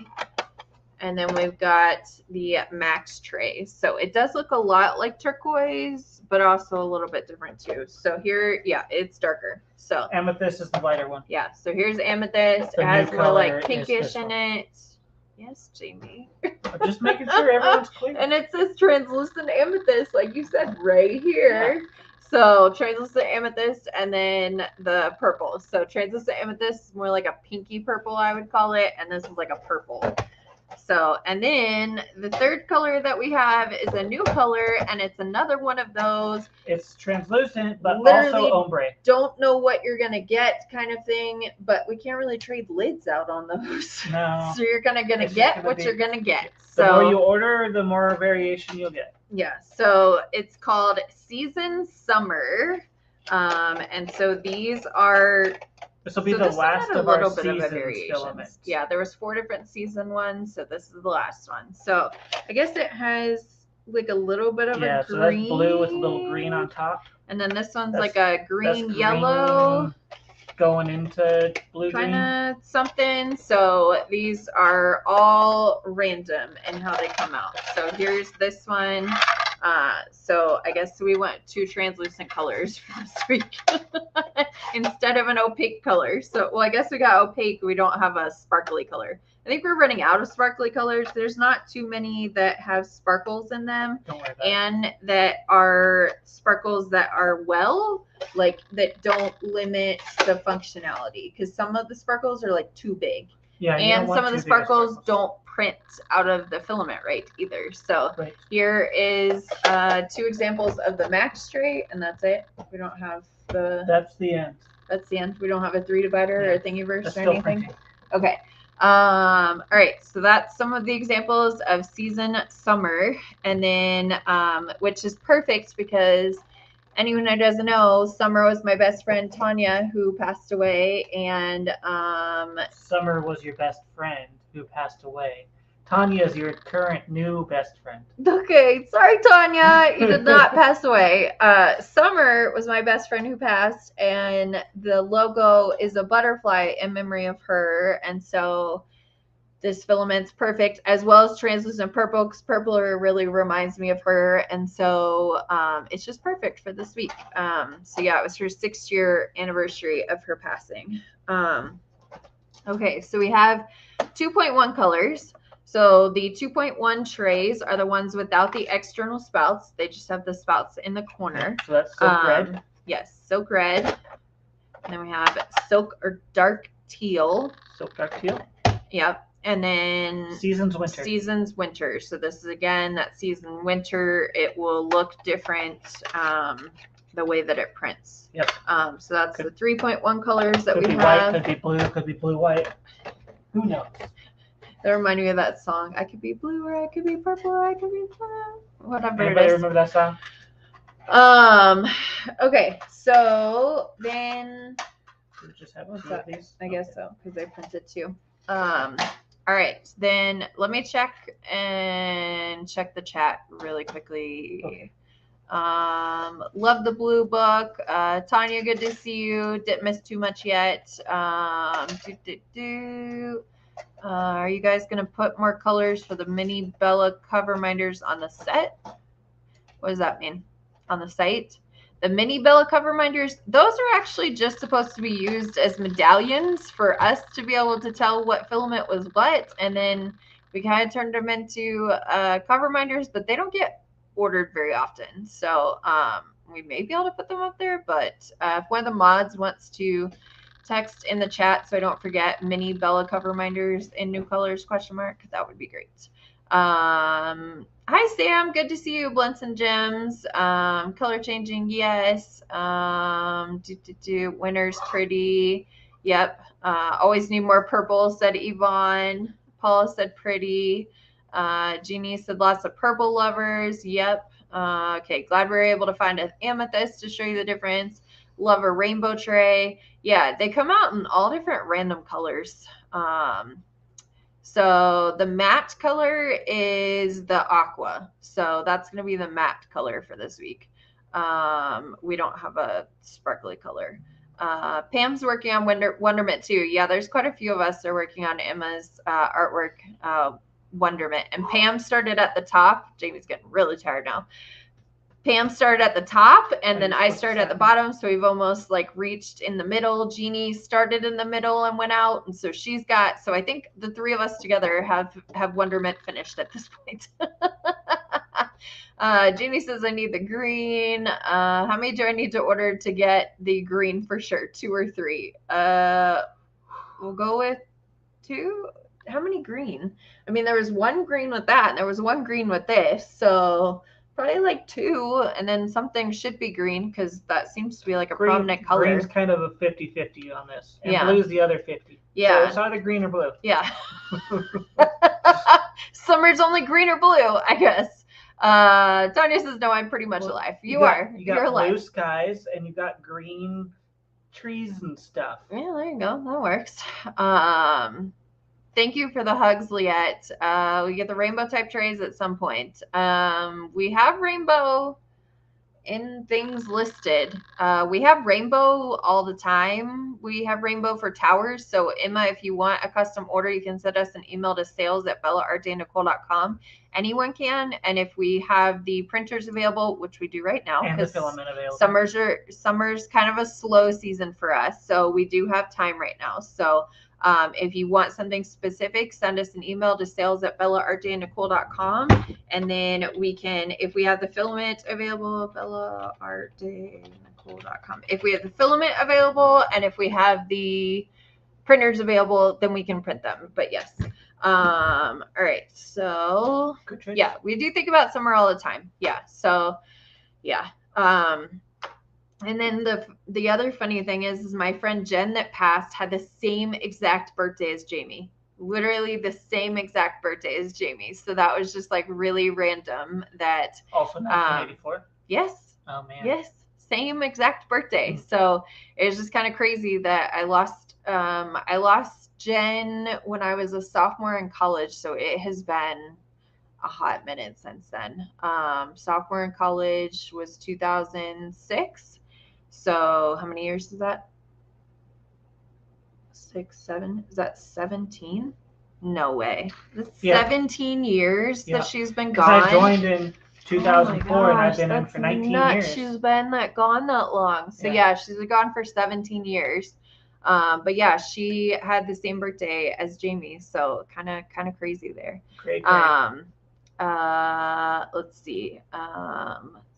And then we've got the Max tray. So it does look a lot like turquoise, but also a little bit different too. So here, yeah, it's darker. So amethyst is the lighter one. Yeah. So here's amethyst. The it has new more like color is pinkish this in one. it. Yes, Jamie. I'm just making sure everyone's clear. And it says translucent amethyst, like you said, right here. Yeah. So translucent amethyst, and then the purple. So translucent amethyst is more like a pinky purple, I would call it, and this is like a purple. So, and then the third color that we have is a new color, and it's another one of those. It's translucent, but Literally also ombre. Don't know what you're gonna get, kind of thing. But we can't really trade lids out on those. No. So you're gonna get what you're gonna get. The So more you order, the more variation you'll get. yeah. So it's called Season Summer, and so these are. This will be the last of our season filaments. Yeah, there was 4 different season ones, so this is the last one. So I guess it has like a little bit of a green. So that's blue with a little green on top. And then this one's like a green yellow. Going into blue kind green. of something. So these are all random in how they come out. So here's this one. So I guess we went 2 translucent colors for this week instead of an opaque color. So, well, I guess we got opaque. We don't have a sparkly color. I think we're running out of sparkly colors. There's not too many that have sparkles in them. Don't worry about and that are sparkles that are like that don't limit the functionality, because some of the sparkles are like too big. Yeah, and some of the sparkles don't print out of the filament right either. So here is 2 examples of the Max tray, and that's it. We don't have the. That's the end. That's the end. We don't have a 3 divider or a Thingiverse or anything. Printing. Okay. All right. So that's some of the examples of Season Summer, and then which is perfect because anyone who doesn't know, Summer was my best friend Tanya, who passed away, and Summer was your best friend who passed away. Tanya is your current new best friend. Okay, sorry, Tanya, you did not pass away. Summer was my best friend who passed, and the logo is a butterfly in memory of her, and so this filament's perfect, as well as translucent purple, because purple really reminds me of her, and so it's just perfect for this week. So yeah, it was her 6th-year anniversary of her passing. Okay, so we have 2.1 colors. So the 2.1 trays are the ones without the external spouts. They just have the spouts in the corner. So that's silk red. Yes, silk red. And then we have silk or dark teal. Silk dark teal. Yep. And then Seasons winter. Seasons winter. So this is again that season winter. It will look different the way that it prints. Yep. So that's the 3.1 colors that we have. White, could be blue, could be blue white. Who knows? That reminded me of that song. I could be blue, or I could be purple, or I could be blue. Whatever Anybody it is. remember that song? Okay, so then We just have two of these. I guess so, because they printed 2. All right, then let me check the chat really quickly. Okay. Love the blue book. Tanya, good to see you. Didn't miss too much yet. Are you guys going to put more colors for the mini Bella cover minders on the set? What does that mean? On the site? The mini Bella cover minders, those are actually just supposed to be used as medallions for us to be able to tell what filament was what. And then we kind of turned them into cover minders, but they don't get ordered very often. So we may be able to put them up there, but if one of the mods wants to text in the chat so I don't forget, mini Bella cover minders in new colors, ? That would be great. Hi Sam, good to see you. Blunts and Gems. Color changing, yes. Winter's pretty. Yep. Always need more purple, said Yvonne. Paula said pretty. Jeannie said lots of purple lovers. Yep. Okay, glad we were able to find an amethyst to show you the difference. Love a rainbow tray. Yeah, they come out in all different random colors. So the matte color is the aqua. So that's going to be the matte color for this week. We don't have a sparkly color. Pam's working on Wonderment too. Yeah, there's quite a few of us that are working on Emma's artwork, Wonderment. And Pam started at the top. Jamie's getting really tired now. Pam started at the top, and then I started at the bottom, so we've almost like reached in the middle. Jeannie started in the middle and went out, and so she's got. So I think the three of us together have Wonderment finished at this point. Jeannie says I need the green. How many do I need to order to get the green for sure? 2 or 3? We'll go with 2. How many green? I mean, there was 1 green with that, and there was 1 green with this, so probably like 2, and then something should be green because that seems to be like a prominent color. Green's kind of a 50-50 on this, and blue's the other 50. Yeah. So it's either green or blue. Yeah. Summer's only green or blue, I guess. Tanya says, no, I'm pretty much alive. You're alive. Blue skies, and you got green trees and stuff. Yeah, there you go. That works. Thank you for the hugs, Liette. We get the rainbow type trays at some point. We have rainbow in things listed. We have rainbow all the time. We have rainbow for towers. So Emma, if you want a custom order, you can send us an email to sales@bellaartandnicole.com. Anyone can. And if we have the printers available, which we do right now, and the filament available. Summer's kind of a slow season for us. So we do have time right now. So if you want something specific, send us an email to sales@bellaartandnicole.com, and then we can, if we have the filament available, bellaartandnicole.com. If we have the filament available and if we have the printers available, then we can print them. But yes. All right. So yeah, we do think about summer all the time. Yeah. So yeah. And then the other funny thing is my friend Jen that passed had the same exact birthday as Jamie. Literally the same exact birthday as Jamie. So that was just like really random that. Also 1984? Yes. Oh, man. Yes. Same exact birthday. Mm-hmm. So it was just kind of crazy that I lost Jen when I was a sophomore in college. So it has been a hot minute since then. Sophomore in college was 2006. So how many years is that? 6, 7? Is that 17? No way. That's 17 years that she's been gone. I joined in 2004 and I've been in for 19 years. She's been gone that long. So yeah, she's been gone for 17 years. But yeah, she had the same birthday as Jamie. So kind of crazy there. Great. Let's see.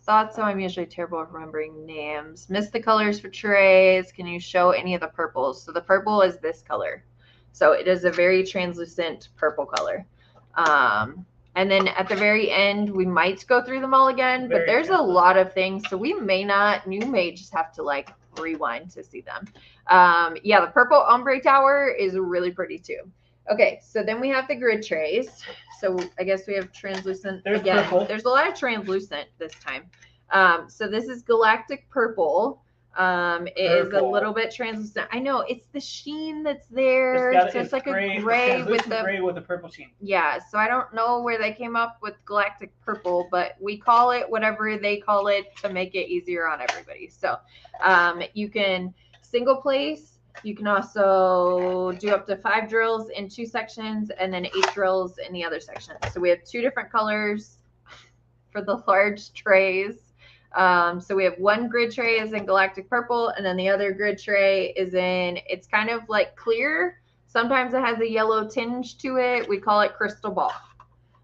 Thought so. I'm usually terrible at remembering names. Miss the colors for trays. Can you show any of the purples? So the purple is this color. So it is a very translucent purple color. And then at the very end, we might go through them all again, but there's a lot of things. So we may not, you may just have to like rewind to see them. Yeah, the purple ombre tower is really pretty too. Okay, so then we have the grid trays. So I guess we have translucent again. There's a lot of translucent this time. So this is galactic purple. It is a little bit translucent. I know it's the sheen that's there. It's like gray, a gray with the gray with a purple sheen. Yeah, so I don't know where they came up with galactic purple, but we call it whatever they call it to make it easier on everybody. So you can single place. You can also do up to 5 drills in 2 sections and then 8 drills in the other section. So we have 2 different colors for the large trays. So we have one grid tray is in galactic purple, and then the other grid tray is in, it's kind of like clear. Sometimes it has a yellow tinge to it. We call it crystal ball.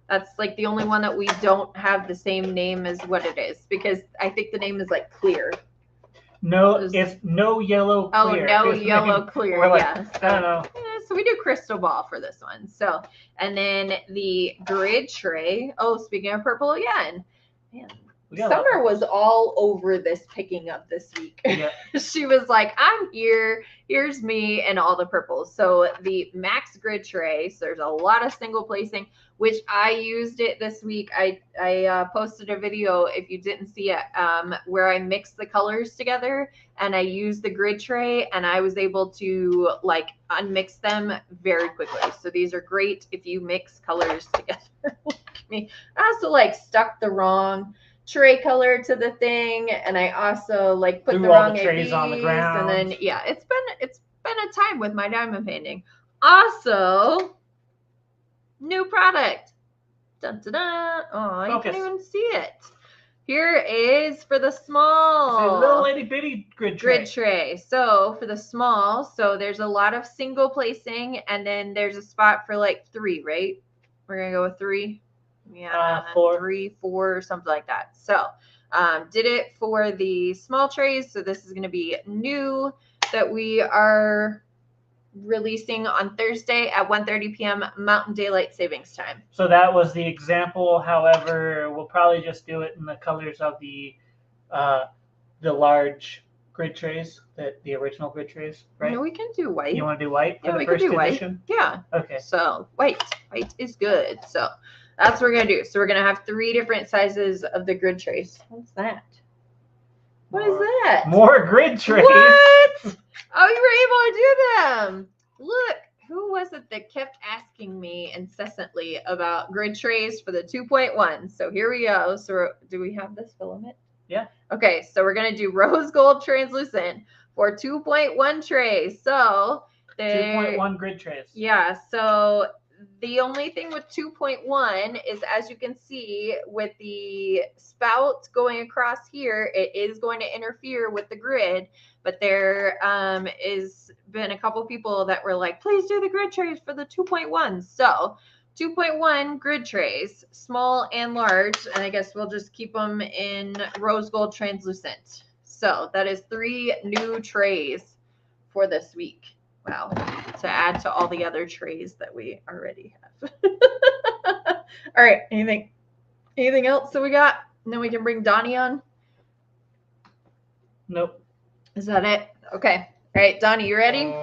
That's like the only one that we don't have the same name as what it is, because I think the name is like clear. No, it's no yellow clear. Oh, no yellow clear. Like, yeah. So, I don't know. So we do crystal ball for this one. So, and then the grid tray. Oh, speaking of purple again, man, Summer was all over this picking up this week. Yeah. She was like, I'm here. Here's me and all the purples. So the max grid tray. So there's a lot of single placing, which I used it this week. I posted a video, if you didn't see it, where I mixed the colors together and I used the grid tray and I was able to like unmix them very quickly. So these are great if you mix colors together. Look at me. I also like stuck the wrong tray color to the thing, and I also like put the wrong trays on the ground, and then yeah, it's been a time with my diamond painting. Also, new product. Dun, dun, dun. Oh, you can't even see it. Here is for the small. It's a little itty bitty grid tray. So for the small, so there's a lot of single placing, and then there's a spot for like 3, right? We're gonna go with 3. Yeah, 4. 3, 4, something like that. So did it for the small trays. So this is going to be new that we are releasing on Thursday at 1:30 p.m. Mountain Daylight Savings Time. So that was the example. However, we'll probably just do it in the colors of the large grid trays, the original grid trays, right? No, we can do white. You want to do white for the first edition? White. Yeah. Okay. So white is good. So that's what we're going to do. So we're going to have 3 different sizes of the grid trays. What's that? What is that? More grid trays. What? Oh, you were able to do them. Look, who was it that kept asking me incessantly about grid trays for the 2.1? So here we go. So do we have this filament? Yeah. Okay, so we're going to do rose gold translucent for 2.1 trays. So 2.1 grid trays. Yeah, so the only thing with 2.1 is, as you can see with the spout going across here, it is going to interfere with the grid, but there is been a couple people that were like, please do the grid trays for the 2.1. So 2.1 grid trays, small and large, and I guess we'll just keep them in rose gold translucent. So that is 3 new trays for this week. Wow, to add to all the other trays that we already have. All right, anything else that we got? And then we can bring Donnie on. Nope. Is that it? Okay. All right, Donnie, you ready?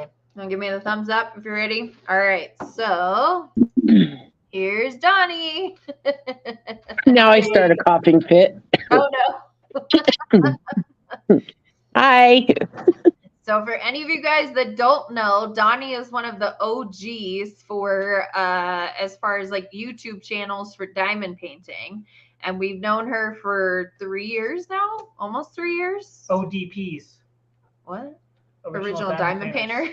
Give me the thumbs up if you're ready. All right, so here's Donnie. Now I start a coughing fit. Oh no. Hi. So for any of you guys that don't know, Donnie is one of the OGs for as far as like YouTube channels for diamond painting. And we've known her for 3 years now, almost 3 years. ODPs. What? Original Diamond Painter.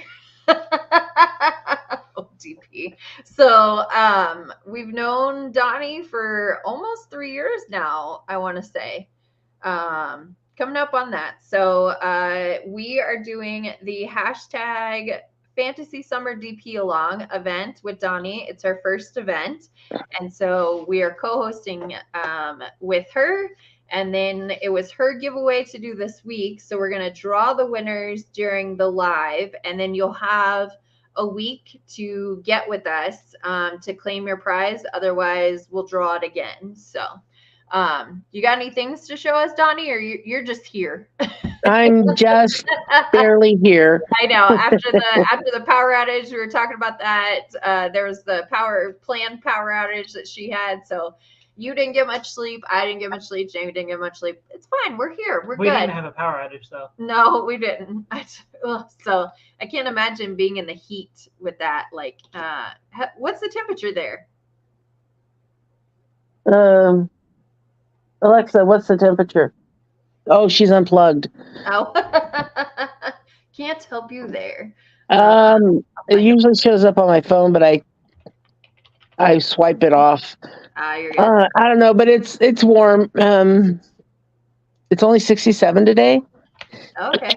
ODP. So we've known Donnie for almost 3 years now, I want to say. Coming up on that. So we are doing the hashtag Fantasy Summer DP Along event with Donnie. It's our first event. And so we are co-hosting with her. And then it was her giveaway to do this week. So we're going to draw the winners during the live. And then you'll have a week to get with us to claim your prize. Otherwise, we'll draw it again. So you got any things to show us, Donnie, or you're just here? I'm just barely here. I know. After the power outage, we were talking about that. There was the planned power outage that she had. So You didn't get much sleep. I didn't get much sleep. Jamie didn't get much sleep. It's fine. We're here. We're We good. didn't have a power outage though. No, we didn't. So I can't imagine being in the heat with that. Like, what's the temperature there? Alexa, what's the temperature? Oh, she's unplugged. Oh, can't help you there. It usually shows up on my phone, but I swipe it off. You're good. I don't know, but it's warm. It's only 67 today. Okay.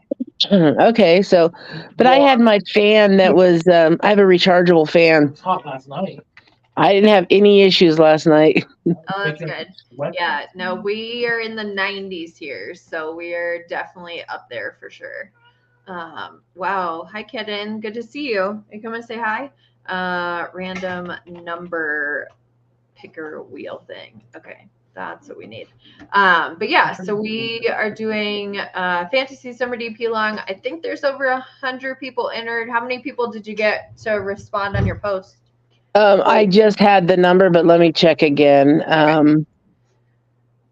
Okay, so, but I had my fan that was, I have a rechargeable fan. It was hot last night. I didn't have any issues last night. Oh, that's good. Yeah, no, we are in the 90s here, so we are definitely up there for sure. Wow. Hi, Kedden. Good to see you. You come and say hi? Random number picker wheel thing. Okay. That's what we need. But yeah, so we are doing Fantasy Summer DP Long. I think there's over 100 people entered. How many people did you get to respond on your post? I just had the number, but let me check again.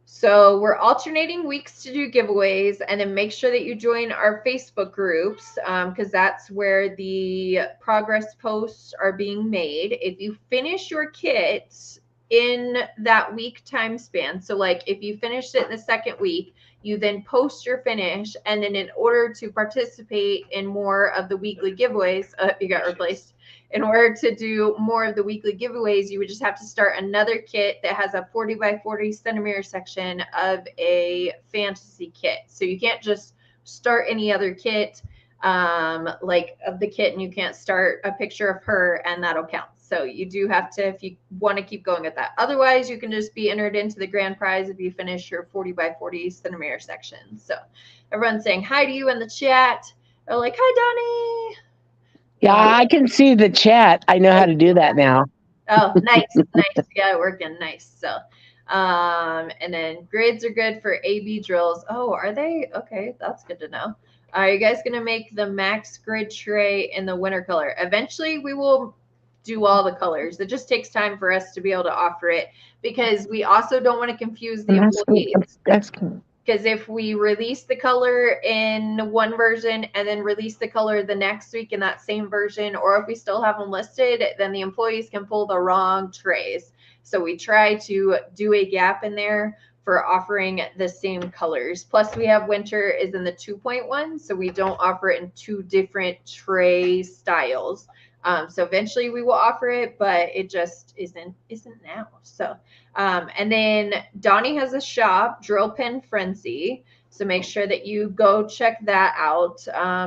So we're alternating weeks to do giveaways, and then make sure that you join our Facebook groups because that's where the progress posts are being made. If you finish your kit in that week time span, so like if you finished it in the second week, you then post your finish, and then in order to participate in more of the weekly giveaways, you got replaced. In order to do more of the weekly giveaways, you would just have to start another kit that has a 40 by 40 centimeter section of a fantasy kit. So you can't just start any other kit like of the kit, and you can't start a picture of her and that'll count. So you do have to, if you want to keep going at that. Otherwise, you can just be entered into the grand prize if you finish your 40 by 40 centimeter section. So everyone's saying hi to you in the chat. They're like, hi, Donnie. Yeah, I can see the chat. I know how to do that now. Oh, nice. Nice. You got it working. Nice. So, and then grids are good for AB drills. Oh, are they? Okay. That's good to know. Are you guys going to make the max grid tray in the winter color? Eventually, we will do all the colors. It just takes time for us to be able to offer it because we also don't want to confuse the employees. That's cool. Because if we release the color in one version and then release the color the next week in that same version, or if we still have them listed, then the employees can pull the wrong trays. So we try to do a gap in there for offering the same colors. Plus we have winter is in the 2.1, so we don't offer it in two different tray styles. So eventually we will offer it, but it just isn't now. So, and then Donnie has a shop, Drill Pin Frenzy. So make sure that you go check that out.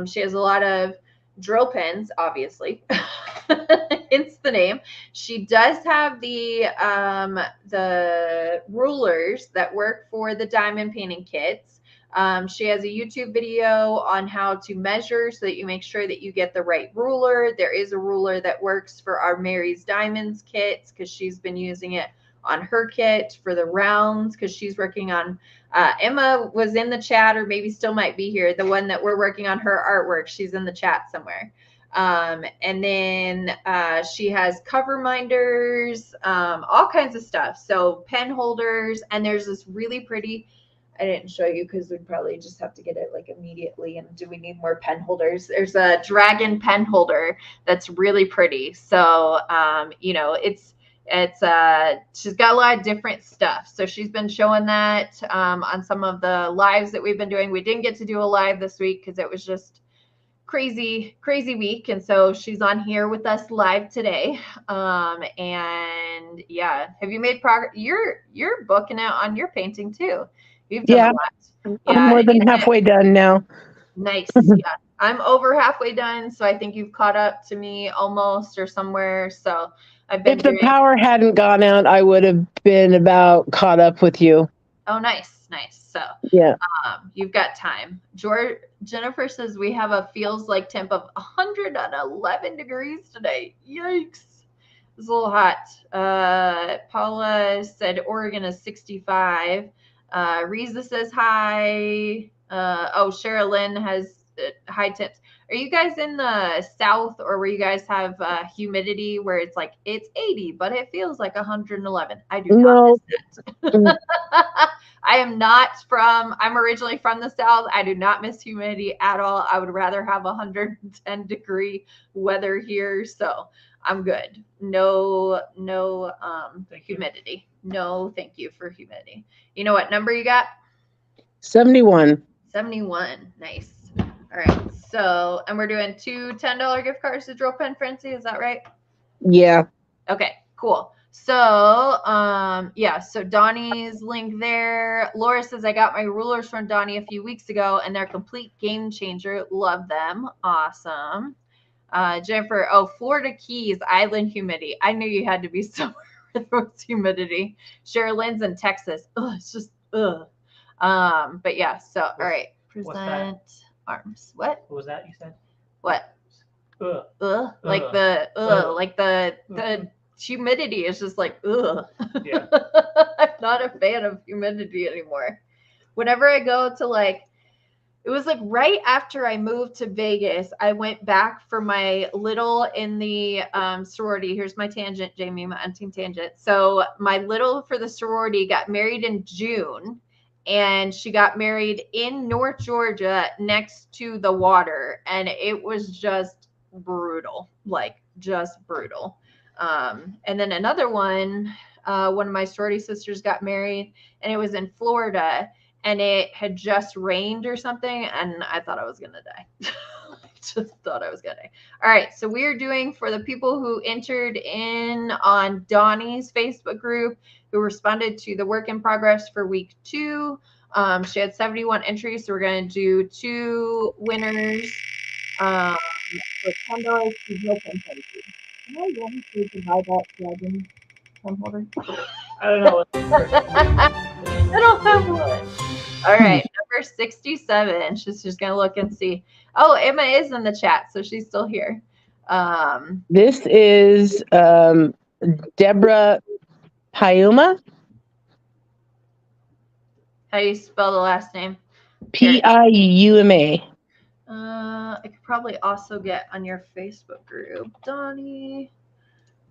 She has a lot of drill pins, obviously. Hence the name. She does have the rulers that work for the diamond painting kits. She has a YouTube video on how to measure so that you make sure that you get the right ruler. There is a ruler that works for our Mary's Diamonds kits because she's been using it on her kit for the rounds because she's working on Emma was in the chat or maybe still might be here. The one that we're working on her artwork. She's in the chat somewhere. And then she has cover minders, all kinds of stuff. So pen holders, and there's this really pretty, I didn't show you because we'd probably just have to get it like immediately. And do we need more pen holders? There's a dragon pen holder that's really pretty. So, you know, she's got a lot of different stuff. So she's been showing that on some of the lives that we've been doing. We didn't get to do a live this week because it was just crazy week, and so she's on here with us live today. And yeah, have you made progress? You're booking it on your painting too. You've done a lot. Yeah, I'm more than halfway done now. Nice. Yeah, I'm over halfway done, so I think you've caught up to me almost or somewhere. So I've been. If the power hadn't gone out, I would have been about caught up with you. Oh, nice. So yeah, you've got time. Jennifer says we have a feels like temp of 111 degrees today. Yikes. It's a little hot. Paula said Oregon is 65. Riza says hi. Sherilyn has high temps. Are you guys in the South, or where you guys have humidity where it's like it's 80, but it feels like 111? I do not miss that. I am not from. I'm originally from the South. I do not miss humidity at all. I would rather have 110-degree weather here, so I'm good. No humidity. No, thank you for humidity. You know what number you got? 71. 71. Nice. All right. So, and we're doing 2 $10 gift cards to Drill Pen Frenzy. Is that right? Yeah. Okay, cool. So, yeah, so Donnie's link there. Laura says, I got my rulers from Donnie a few weeks ago, and they're a complete game changer. Love them. Awesome. Jennifer, Florida Keys, island humidity. I knew you had to be somewhere with humidity. Sherilyn's in Texas. It's just, but yeah, so, all right. Present arms. What was that you said? What? Like the humidity is just like, Yeah. I'm not a fan of humidity anymore. Whenever I go to it was like right after I moved to Vegas, I went back for my little in the sorority. Here's my tangent, Jamie, my team tangent. So my little for the sorority got married in June, and she got married in North Georgia next to the water. And it was just brutal, just brutal. And then another one of my sorority sisters got married, and it was in Florida. And it had just rained or something, and I thought I was going to die. Just thought I was going to die. All right, so we're doing, for the people who entered in on Donnie's Facebook group, who responded to the work in progress for week 2. She had 71 entries, so we're going to do 2 winners for $10 to Drill Pen Frenzy. Am I ready for you to buy that dragon pen holder? I don't know. I don't have one. All right, number 67. She's just gonna look and see. Oh, Emma is in the chat, so she's still here. This is Deborah Piuma. How do you spell the last name? Piuma. I could probably also get on your Facebook group, Donnie.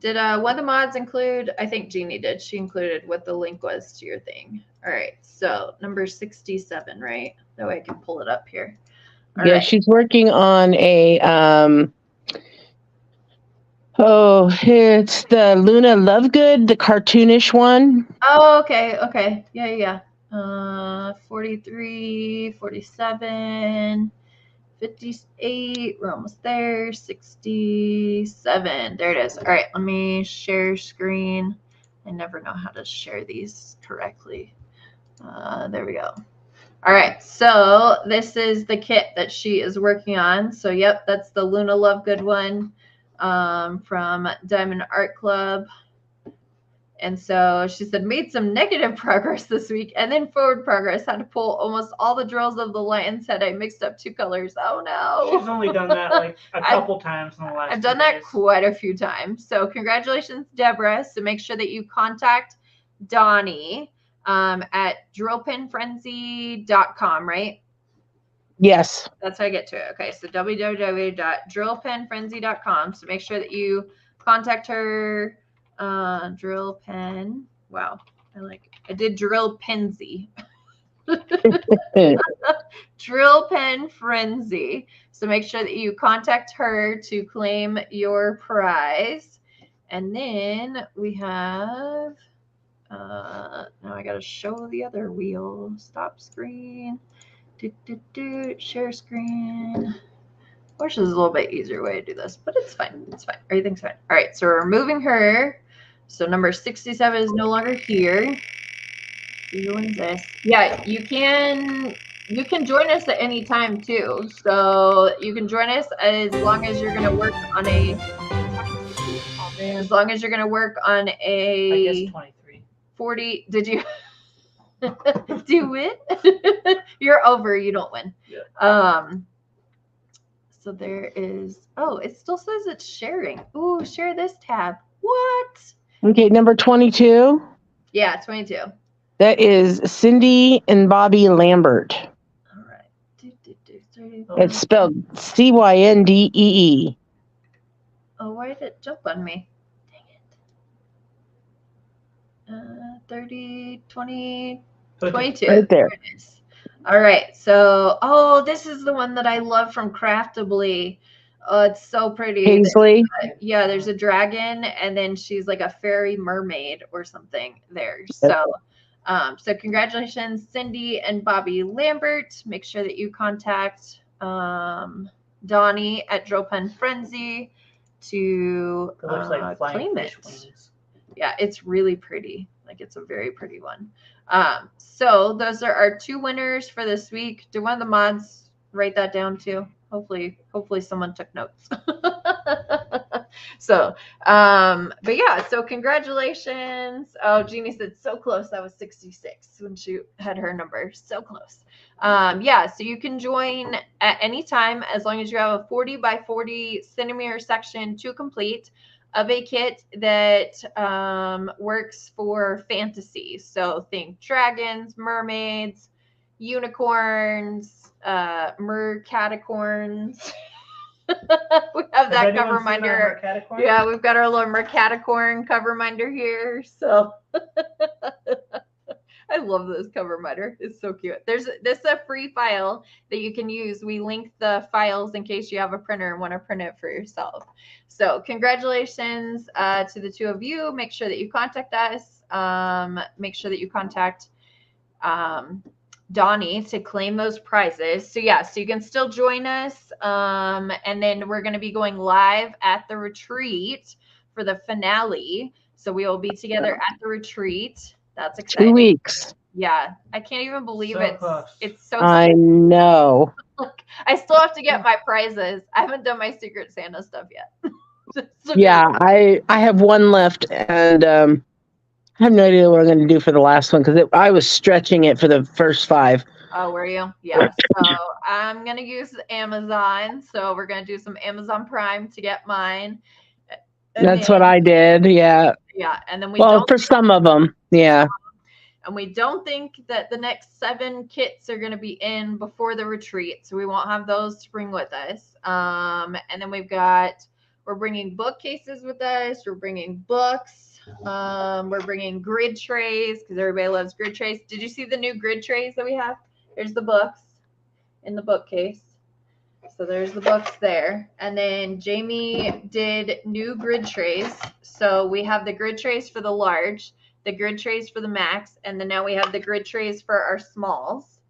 Did one of the mods include? I think Jeannie did. She included what the link was to your thing. All right, so number 67, right? That way I can pull it up here. All right. She's working on a it's the Luna Lovegood, the cartoonish one. Oh, okay. Yeah. 43, 47, 58. We're almost there. 67. There it is. All right, let me share screen. I never know how to share these correctly. There we go. All right, so this is the kit that she is working on. So, yep, that's the Luna Lovegood one from Diamond Art Club. And so she said, made some negative progress this week and then forward progress. Had to pull almost all the drills of the lion's head. I mixed up 2 colors. Oh, no. She's only done that like a couple times in the last I've done that quite a few times. So congratulations, Deborah. So make sure that you contact Donnie at drillpenfrenzy.com, right? Yes. That's how I get to it. Okay, so www.drillpenfrenzy.com. So make sure that you contact her. Drill pen. Wow. I did drill pensy. Drill Pen Frenzy. So make sure that you contact her to claim your prize. And then we have now I gotta show the other wheel. Stop screen. Share screen. I wish there was a little bit easier way to do this, but it's fine. It's fine. Everything's fine. All right, so we're moving her. So number 67 is no longer here. Who is this? Yeah, you can join us at any time too. So you can join us as long as you're gonna work on a I guess 23. 40. Did you do it? You're over, you don't win. Yeah. So there is, it still says it's sharing. Ooh, share this tab. What? Okay, number 22. Yeah, 22. That is Cindy and Bobby Lambert. All right. It's spelled Cyndee. Oh, why did it jump on me? Dang it. 30, 20, 22. Right there. It is. All right. So, oh, this is the one that I love from Craftably. Oh, it's so pretty. Paisley. Yeah, there's a dragon, and then she's like a fairy mermaid or something there. So, so congratulations, Cindy and Bobby Lambert. Make sure that you contact Donnie at Drill Pen Frenzy to claim it. Yeah, it's really pretty. Like, it's a very pretty one. So those are our 2 winners for this week. Do one of the mods write that down too? Hopefully someone took notes. So, but yeah, so congratulations. Oh, Jeannie said so close. That was 66 when she had her number. So close. Yeah, so you can join at any time as long as you have a 40 by 40 centimeter section to complete of a kit that works for fantasy. So think dragons, mermaids, unicorns, mercaticorns. We have that cover minder. Yeah, we've got our little mercaticorn cover minder here. So I love this cover minder. It's so cute. This is a free file that you can use. We link the files in case you have a printer and want to print it for yourself. So congratulations to the 2 of you. Make sure that you contact us. Make sure that you contact Donnie to claim those prizes. So yeah, so you can still join us. And then we're going to be going live at the retreat for the finale. So we will be together at the retreat. That's exciting. 2 weeks. Yeah, I can't even believe it's so. I know. I still have to get my prizes. I haven't done my Secret Santa stuff yet. Yeah, I have 1 left, and I have no idea what I'm going to do for the last one because I was stretching it for the first 5. Oh, were you? Yeah. So I'm going to use Amazon. So we're going to do some Amazon Prime to get mine. That's what I did. Yeah. Yeah. And then for some of them. Yeah. And we don't think that the next 7 kits are going to be in before the retreat. So we won't have those to bring with us. And then we're bringing bookcases with us. We're bringing books. We're bringing grid trays because everybody loves grid trays. Did you see the new grid trays that we have? Here's the books in the bookcase. So there's the books there. And then Jamie did new grid trays. So we have the grid trays for the large, the grid trays for the max, and then now we have the grid trays for our smalls.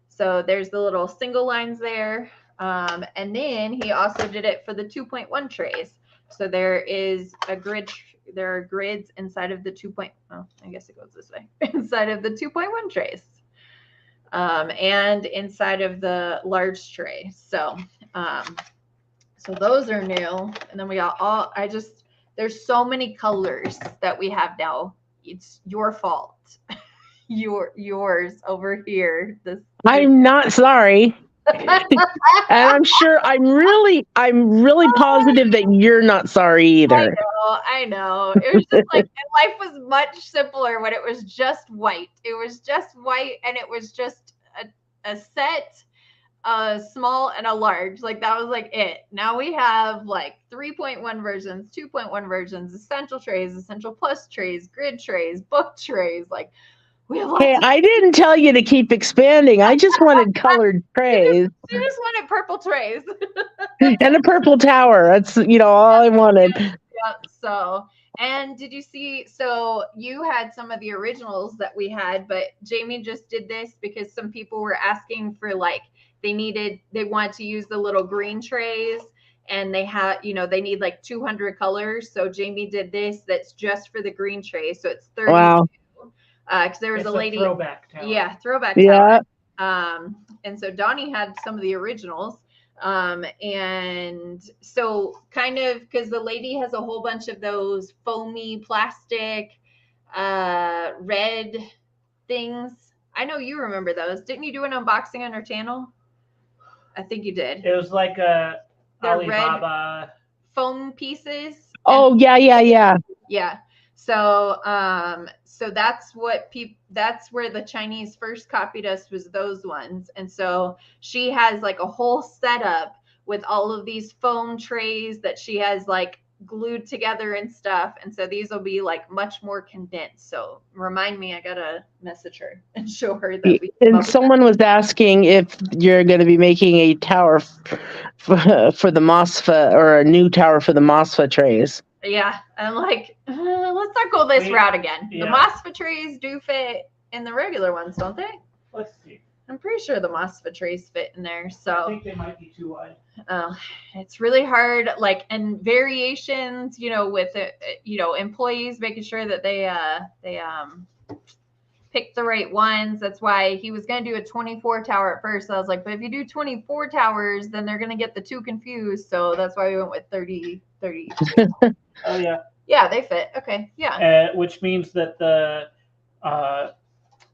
So there's the little single lines there. And then he also did it for the 2.1 trays. So there is a grid. There are grids inside of the 2. Oh, I guess it goes this way. Inside of the 2.1 trays. And inside of the large tray. So those are new. And then we got there's so many colors that we have now. It's your fault. Yours over here. I'm not sorry. And I'm really positive that you're not sorry either. I know. It was just like life was much simpler when it was just white. It was just white, and it was just a set, a small and a large. Like that was like it. Now we have like 3.1 versions, 2.1 versions, essential trays, essential plus trays, grid trays, book trays. Like we have lots. Hey, I didn't tell you to keep expanding. I just wanted colored trays. You just wanted purple trays. And a purple tower. That's all I wanted. Yeah. So, and did you see? So you had some of the originals that we had, but Jamie just did this because some people were asking for they wanted to use the little green trays, and they they need like 200 colors. So Jamie did this that's just for the green trays. So it's 32. Wow. Because there was a lady. Throwback tower. Yeah, throwback tower. And so Donnie had some of the originals. And so kind of because the lady has a whole bunch of those foamy plastic red things. I know you remember those. Didn't you do an unboxing on her channel? I think you did. It was like a Alibaba red foam pieces. Oh, yeah. Yeah. So so that's what that's where the Chinese first copied us, was those ones. And so she has like a whole setup with all of these foam trays that she has like glued together and stuff. And so these will be like much more condensed. So remind me, I gotta message her and show her that we And someone was asking if you're going to be making a tower for the MOSFET, or a new tower for the MOSFET trays. Yeah, I'm like, let's not go this route again. Yeah. The MOSFET trays do fit in the regular ones, don't they? Let's see. I'm pretty sure the MOSFET trays fit in there. So I think they might be too wide. It's really hard, like, and variations, you know, with it, you know, employees making sure that they pick the right ones. That's why he was going to do a 24 tower at first. So I was like, but if you do 24 towers, then they're going to get the two confused. So that's why we went with 30. Oh yeah. Yeah, they fit. Okay. Yeah. Which means that the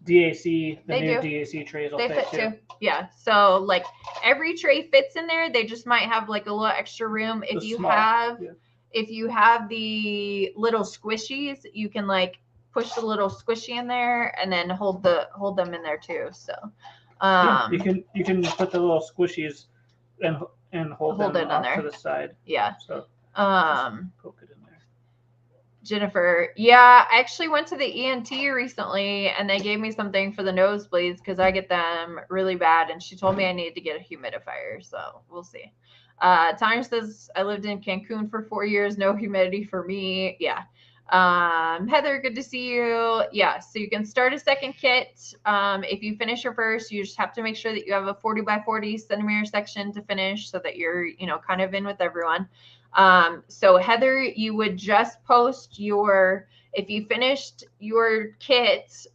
DAC, the They new do. DAC trays will They fit fit too. Yeah. So like every tray fits in there. They just might have like a little extra room. If you have the little squishies, you can like push the little squishy in there and then hold them in there too. So you can put the little squishies and hold them it on off there to the side. Yeah. So poke it in there. Jennifer, yeah, I actually went to the ENT recently and they gave me something for the nosebleeds because I get them really bad, and she told me I needed to get a humidifier, so we'll see. Tanya says, I lived in Cancun for 4 years, no humidity for me. Yeah. Heather, good to see you. Yeah, so you can start a second kit. If you finish your first, you just have to make sure that you have a 40 by 40 centimeter section to finish so that you're, you know, kind of in with everyone. So Heather, you would just post if you finished your kit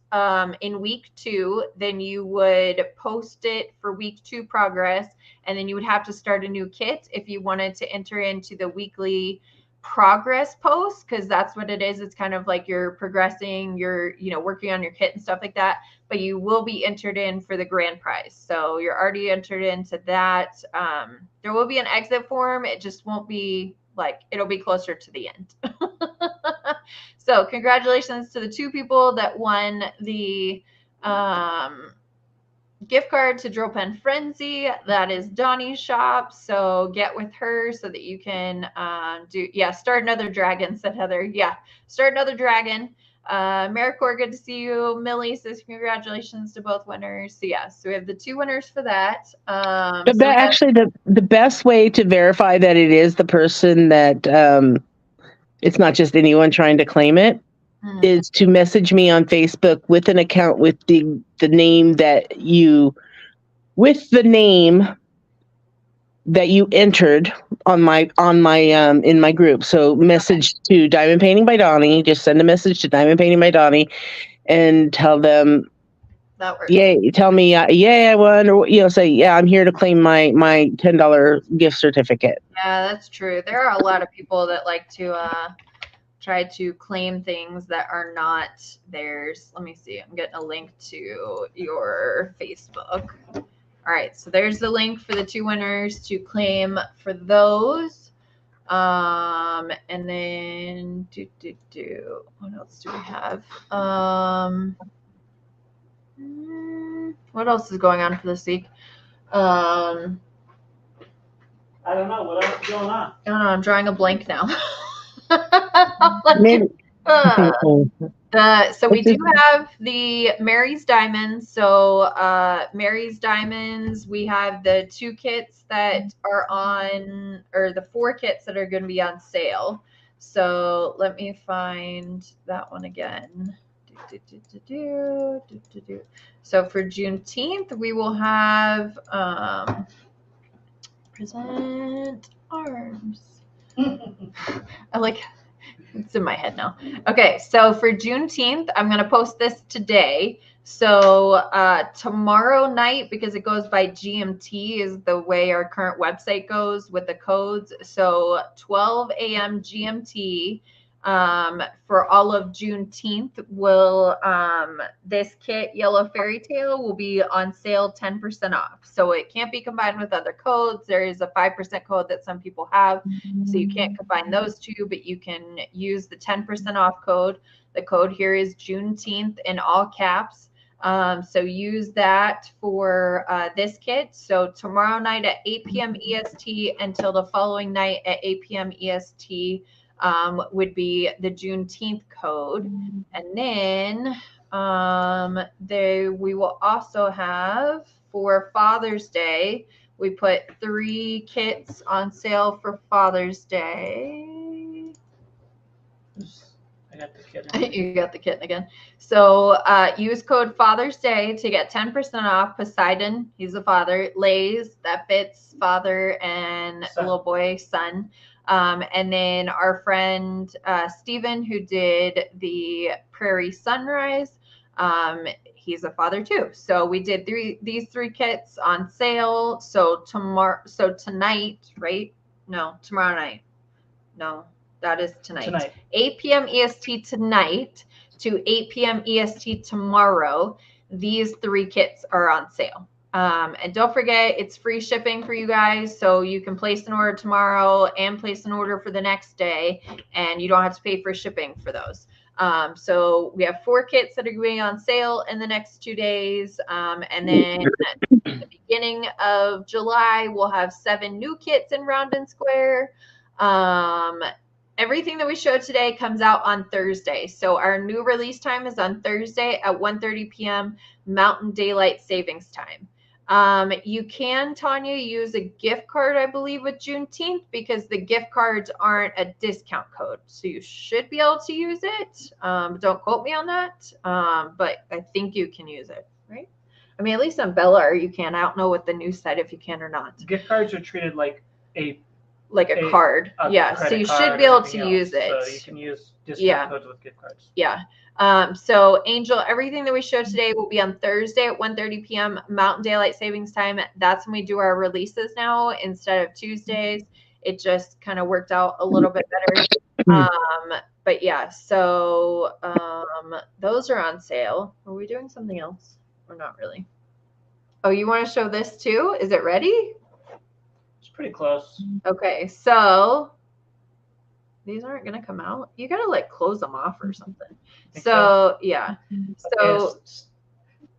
in week 2, then you would post it for week 2 progress, and then you would have to start a new kit if you wanted to enter into the weekly progress post, because that's what it is. It's kind of like you're progressing, you're, you know, working on your kit and stuff like that, but you will be entered in for the grand prize. So you're already entered into that. There will be an exit form. It just won't be like, it'll be closer to the end. So congratulations to the 2 people that won the gift card to Drill Pen Frenzy. That is Donnie's shop. So get with her so that you can start another dragon, said Heather. Yeah, start another dragon. Maricor, good to see you. Millie says congratulations to both winners. So yeah, so we have the 2 winners for that. Actually, the best way to verify that it is the person that it's not just anyone trying to claim it, is to message me on Facebook with an account with the name that you entered on my in my group. So message to Diamond Painting by Donnie. Just send a message to Diamond Painting by Donnie and tell them that works. Yay! Tell me, yay! I won, or say, yeah, I'm here to claim my $10 gift certificate. Yeah, that's true. There are a lot of people that like to try to claim things that are not theirs. Let me see. I'm getting a link to your Facebook. All right, so there's the link for the 2 winners to claim for those. And then what else do we have? What else is going on for this week? I don't know. What else is going on? I don't know. I'm drawing a blank now. So we do have the Mary's Diamonds. So Mary's Diamonds, we have the 2 kits that are on, or the 4 kits that are going to be on sale. So let me find that one again. So for Juneteenth, we will have present arms. I like, it's in my head now. Okay, so for Juneteenth, I'm going to post this today. So tomorrow night, because it goes by GMT, is the way our current website goes with the codes. So 12 a.m. GMT, For all of Juneteenth, this kit, Yellow Fairy Tale, will be on sale 10% off. So it can't be combined with other codes. There is a 5% code that some people have, so you can't combine those two, but you can use the 10% off code. The code here is Juneteenth in all caps. So use that for this kit. So tomorrow night at 8 p.m. EST until the following night at 8 p.m. EST would be the Juneteenth code. And then we will also have, for Father's Day, we put 3 kits on sale for Father's Day. I got the kitten. You got the kitten again. So use code Father's Day to get 10% off. Poseidon, he's a father. Lays, that fits father and a little boy, son. And then our friend Steven, who did the Prairie Sunrise, he's a father too. So we did these 3 kits on sale. So tonight, right? No, tomorrow night. No, that is tonight. 8 p.m. EST tonight to 8 p.m. EST tomorrow. These 3 kits are on sale. And don't forget, it's free shipping for you guys. So you can place an order tomorrow and place an order for the next day, and you don't have to pay for shipping for those. So we have 4 kits that are going on sale in the next 2 days. And then at the beginning of July, we'll have 7 new kits in Round and Square. Everything that we showed today comes out on Thursday. So our new release time is on Thursday at 1:30 p.m. Mountain Daylight Savings Time. You can, Tanya, use a gift card, I believe, with Juneteenth, because the gift cards aren't a discount code. So you should be able to use it. Don't quote me on that. But I think you can use it, right? I mean, at least on Bella, or you can. I don't know what the news said, if you can or not. Gift cards are treated like a card. Yeah. So you should be able to use it. So you can use discount codes with gift cards. Yeah. So Angel, everything that we showed today will be on Thursday at 1:30 p.m. Mountain Daylight Savings Time. That's when we do our releases now instead of Tuesdays. It just kind of worked out a little bit better. But yeah, so those are on sale. Are we doing something else or not really? Oh, you want to show this too? Is it ready? It's pretty close. Okay, so these aren't going to come out. You got to like close them off or something. So yeah. So it's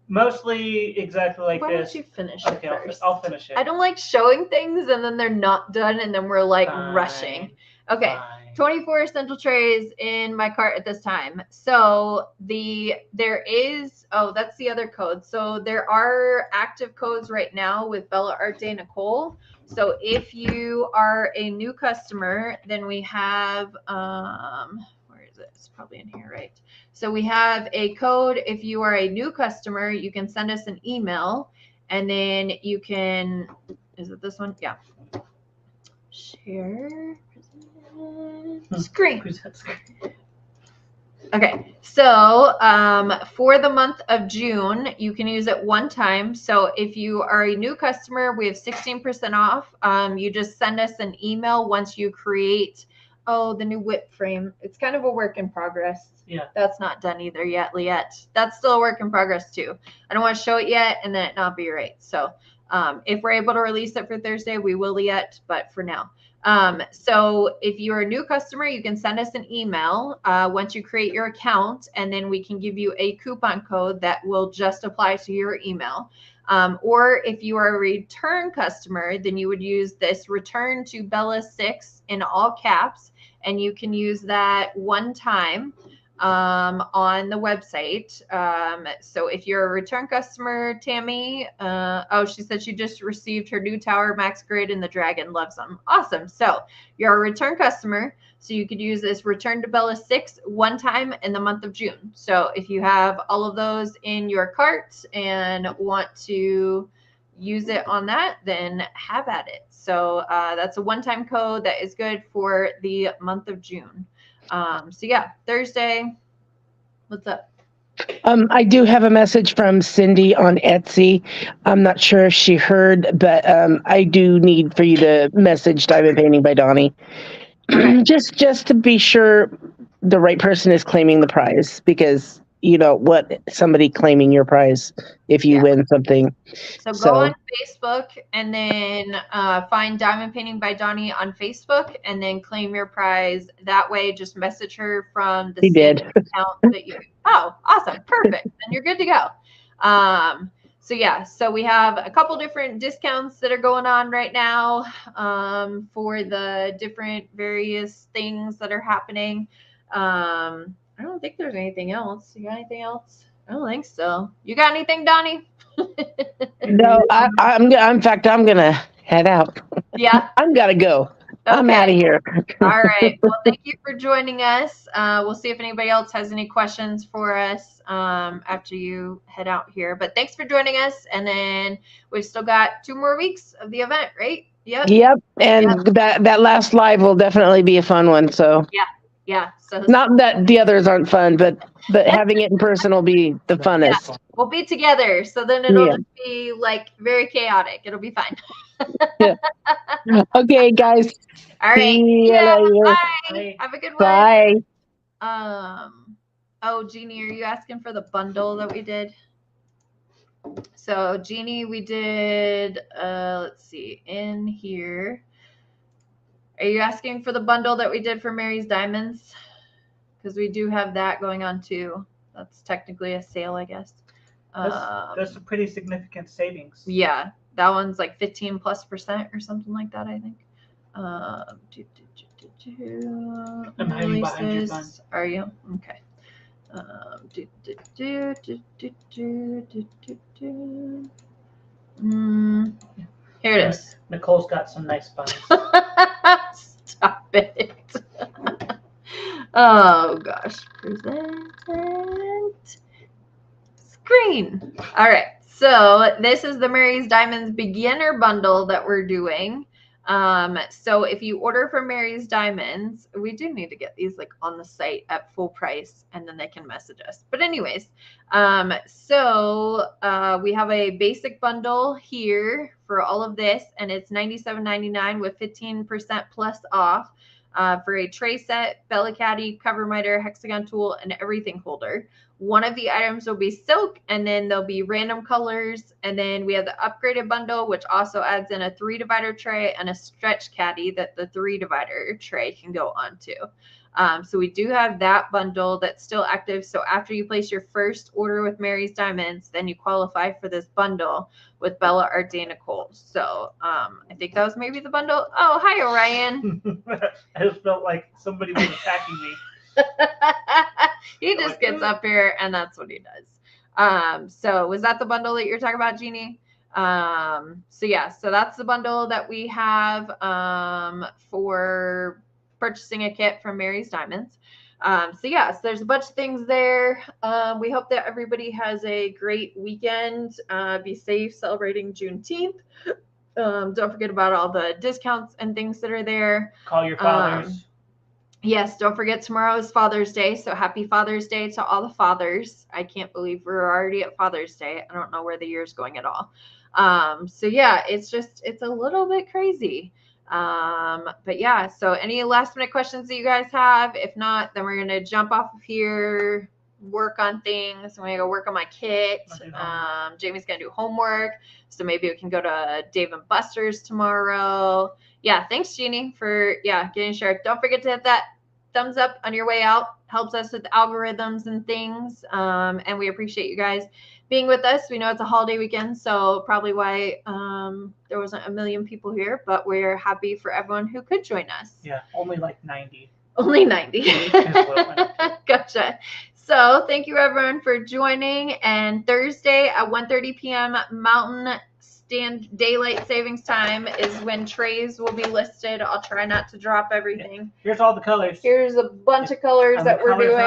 mostly exactly like why this. Why don't you finish it first? I'll finish it. I don't like showing things and then they're not done and then we're like rushing. Okay. Fine. 24 essential trays in my cart at this time. So there is, that's the other code. So there are active codes right now with Bella Art Day Nicole. So if you are a new customer, then we have, where is it? It's probably in here, right? So we have a code. If you are a new customer, you can send us an email and then you can, is it this one? Yeah. Share screen. Okay, so for the month of June, you can use it one time. So if you are a new customer, we have 16% off. You just send us an email once you create, the new whip frame. It's kind of a work in progress. Yeah. That's not done either yet, Liette. That's still a work in progress too. I don't want to show it yet and then it not be right. So if we're able to release it for Thursday, we will, Liette, but for now. So if you're a new customer, you can send us an email once you create your account, and then we can give you a coupon code that will just apply to your email. Or if you are a return customer, then you would use this return to Bella 6 in all caps, and you can use that one time on the website. So if you're a return customer, Tammy, she said she just received her new tower, Max Grid, and the dragon loves them. Awesome. So you're a return customer, so you could use this return to Bella 6 one time in the month of June. So if you have all of those in your cart and want to use it on that, then have at it. So that's a one-time code that is good for the month of June. So yeah, Thursday. What's up? I do have a message from Cindy on Etsy. I'm not sure if she heard, but I do need for you to message Diamond Painting by Donnie. just to be sure, the right person is claiming the prize, because you don't want somebody claiming your prize if you win something. So go on Facebook and then find Diamond Painting by Donnie on Facebook and then claim your prize. That way, just message her from the same account that you. Oh, awesome. Perfect. Then you're good to go. So yeah, so we have a couple different discounts that are going on right now for the different various things that are happening. I don't think there's anything else. You got anything else? I don't think so. You got anything, Donnie? No, in fact, I'm gonna head out. Yeah, I'm gotta go. Okay. I'm out of here. All right. Well, thank you for joining us. We'll see if anybody else has any questions for us after you head out here. But thanks for joining us. And then we've still got 2 more weeks of the event, right? Yep. And that last live will definitely be a fun one. So yeah. So not that the others aren't fun, but having it in person will be the funnest. Yeah. We'll be together, so then it'll just be like very chaotic. It'll be fine. Okay, guys. All right. See you later. Bye. Have a good one. Bye. Oh, Jeannie, are you asking for the bundle that we did? So, Jeannie, we did, let's see, in here. Are you asking for the bundle that we did for Mary's Diamonds? Because we do have that going on too. That's technically a sale, I guess. That's a pretty significant savings. Yeah, that one's like 15+% or something like that, I think. I'm hiding behind your gun. Are you? Okay. Here it is. Nicole's got some nice buns. Stop it. Oh gosh. Present screen. All right. So this is the Mary's Diamonds beginner bundle that we're doing. So if you order from Mary's Diamonds, we do need to get these like on the site at full price and then they can message us. But anyways, so we have a basic bundle here for all of this, and it's $97.99 with 15% plus off for a tray set, Bella Caddy, cover miter, hexagon tool, and everything holder. One of the items will be silk, and then there'll be random colors. And then we have the upgraded bundle, which also adds in a 3-divider tray and a stretch caddy that the 3-divider tray can go onto. So we do have that bundle that's still active. So after you place your first order with Mary's Diamonds, then you qualify for this bundle with Bella, Artie, and Nicole. So I think that was maybe the bundle. Oh, hi, Orion. I just felt like somebody was attacking me. He just gets up here and that's what he does. So was that the bundle that you're talking about, Jeannie? So yeah, so that's the bundle that we have for purchasing a kit from Mary's Diamonds. So yeah, so there's a bunch of things there. We hope that everybody has a great weekend. Be safe celebrating Juneteenth. Don't forget about all the discounts and things that are there. Call your fathers. Yes, don't forget tomorrow is Father's Day, so happy Father's Day to all the fathers. I can't believe we're already at Father's Day. I don't know where the year's going at all. So yeah, it's a little bit crazy. But yeah, so any last minute questions that you guys have? If not, then we're going to jump off of here, work on things. I'm going to go work on my kit. Jamie's going to do homework. So maybe we can go to Dave & Buster's tomorrow. Yeah, thanks, Jeannie, for getting shared. Don't forget to hit that thumbs up on your way out. Helps us with algorithms and things. And we appreciate you guys being with us. We know it's a holiday weekend, so probably why there wasn't a million people here, but we're happy for everyone who could join us. Yeah, only like 90. Only 90. Gotcha. So thank you everyone for joining. And Thursday at 1:30 p.m. Mountain Daylight Savings Time is when trays will be listed. I'll try not to drop everything. Here's all the colors. Here's a bunch of colors that we're doing.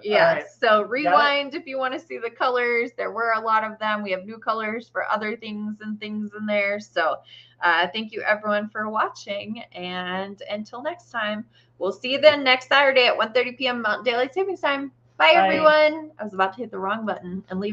Yeah. Right. So rewind if you want to see the colors. There were a lot of them. We have new colors for other things and things in there. So thank you everyone for watching. And until next time, we'll see you then next Saturday at 1:30 p.m. Mountain Daylight Savings Time. Bye, everyone. I was about to hit the wrong button and leave the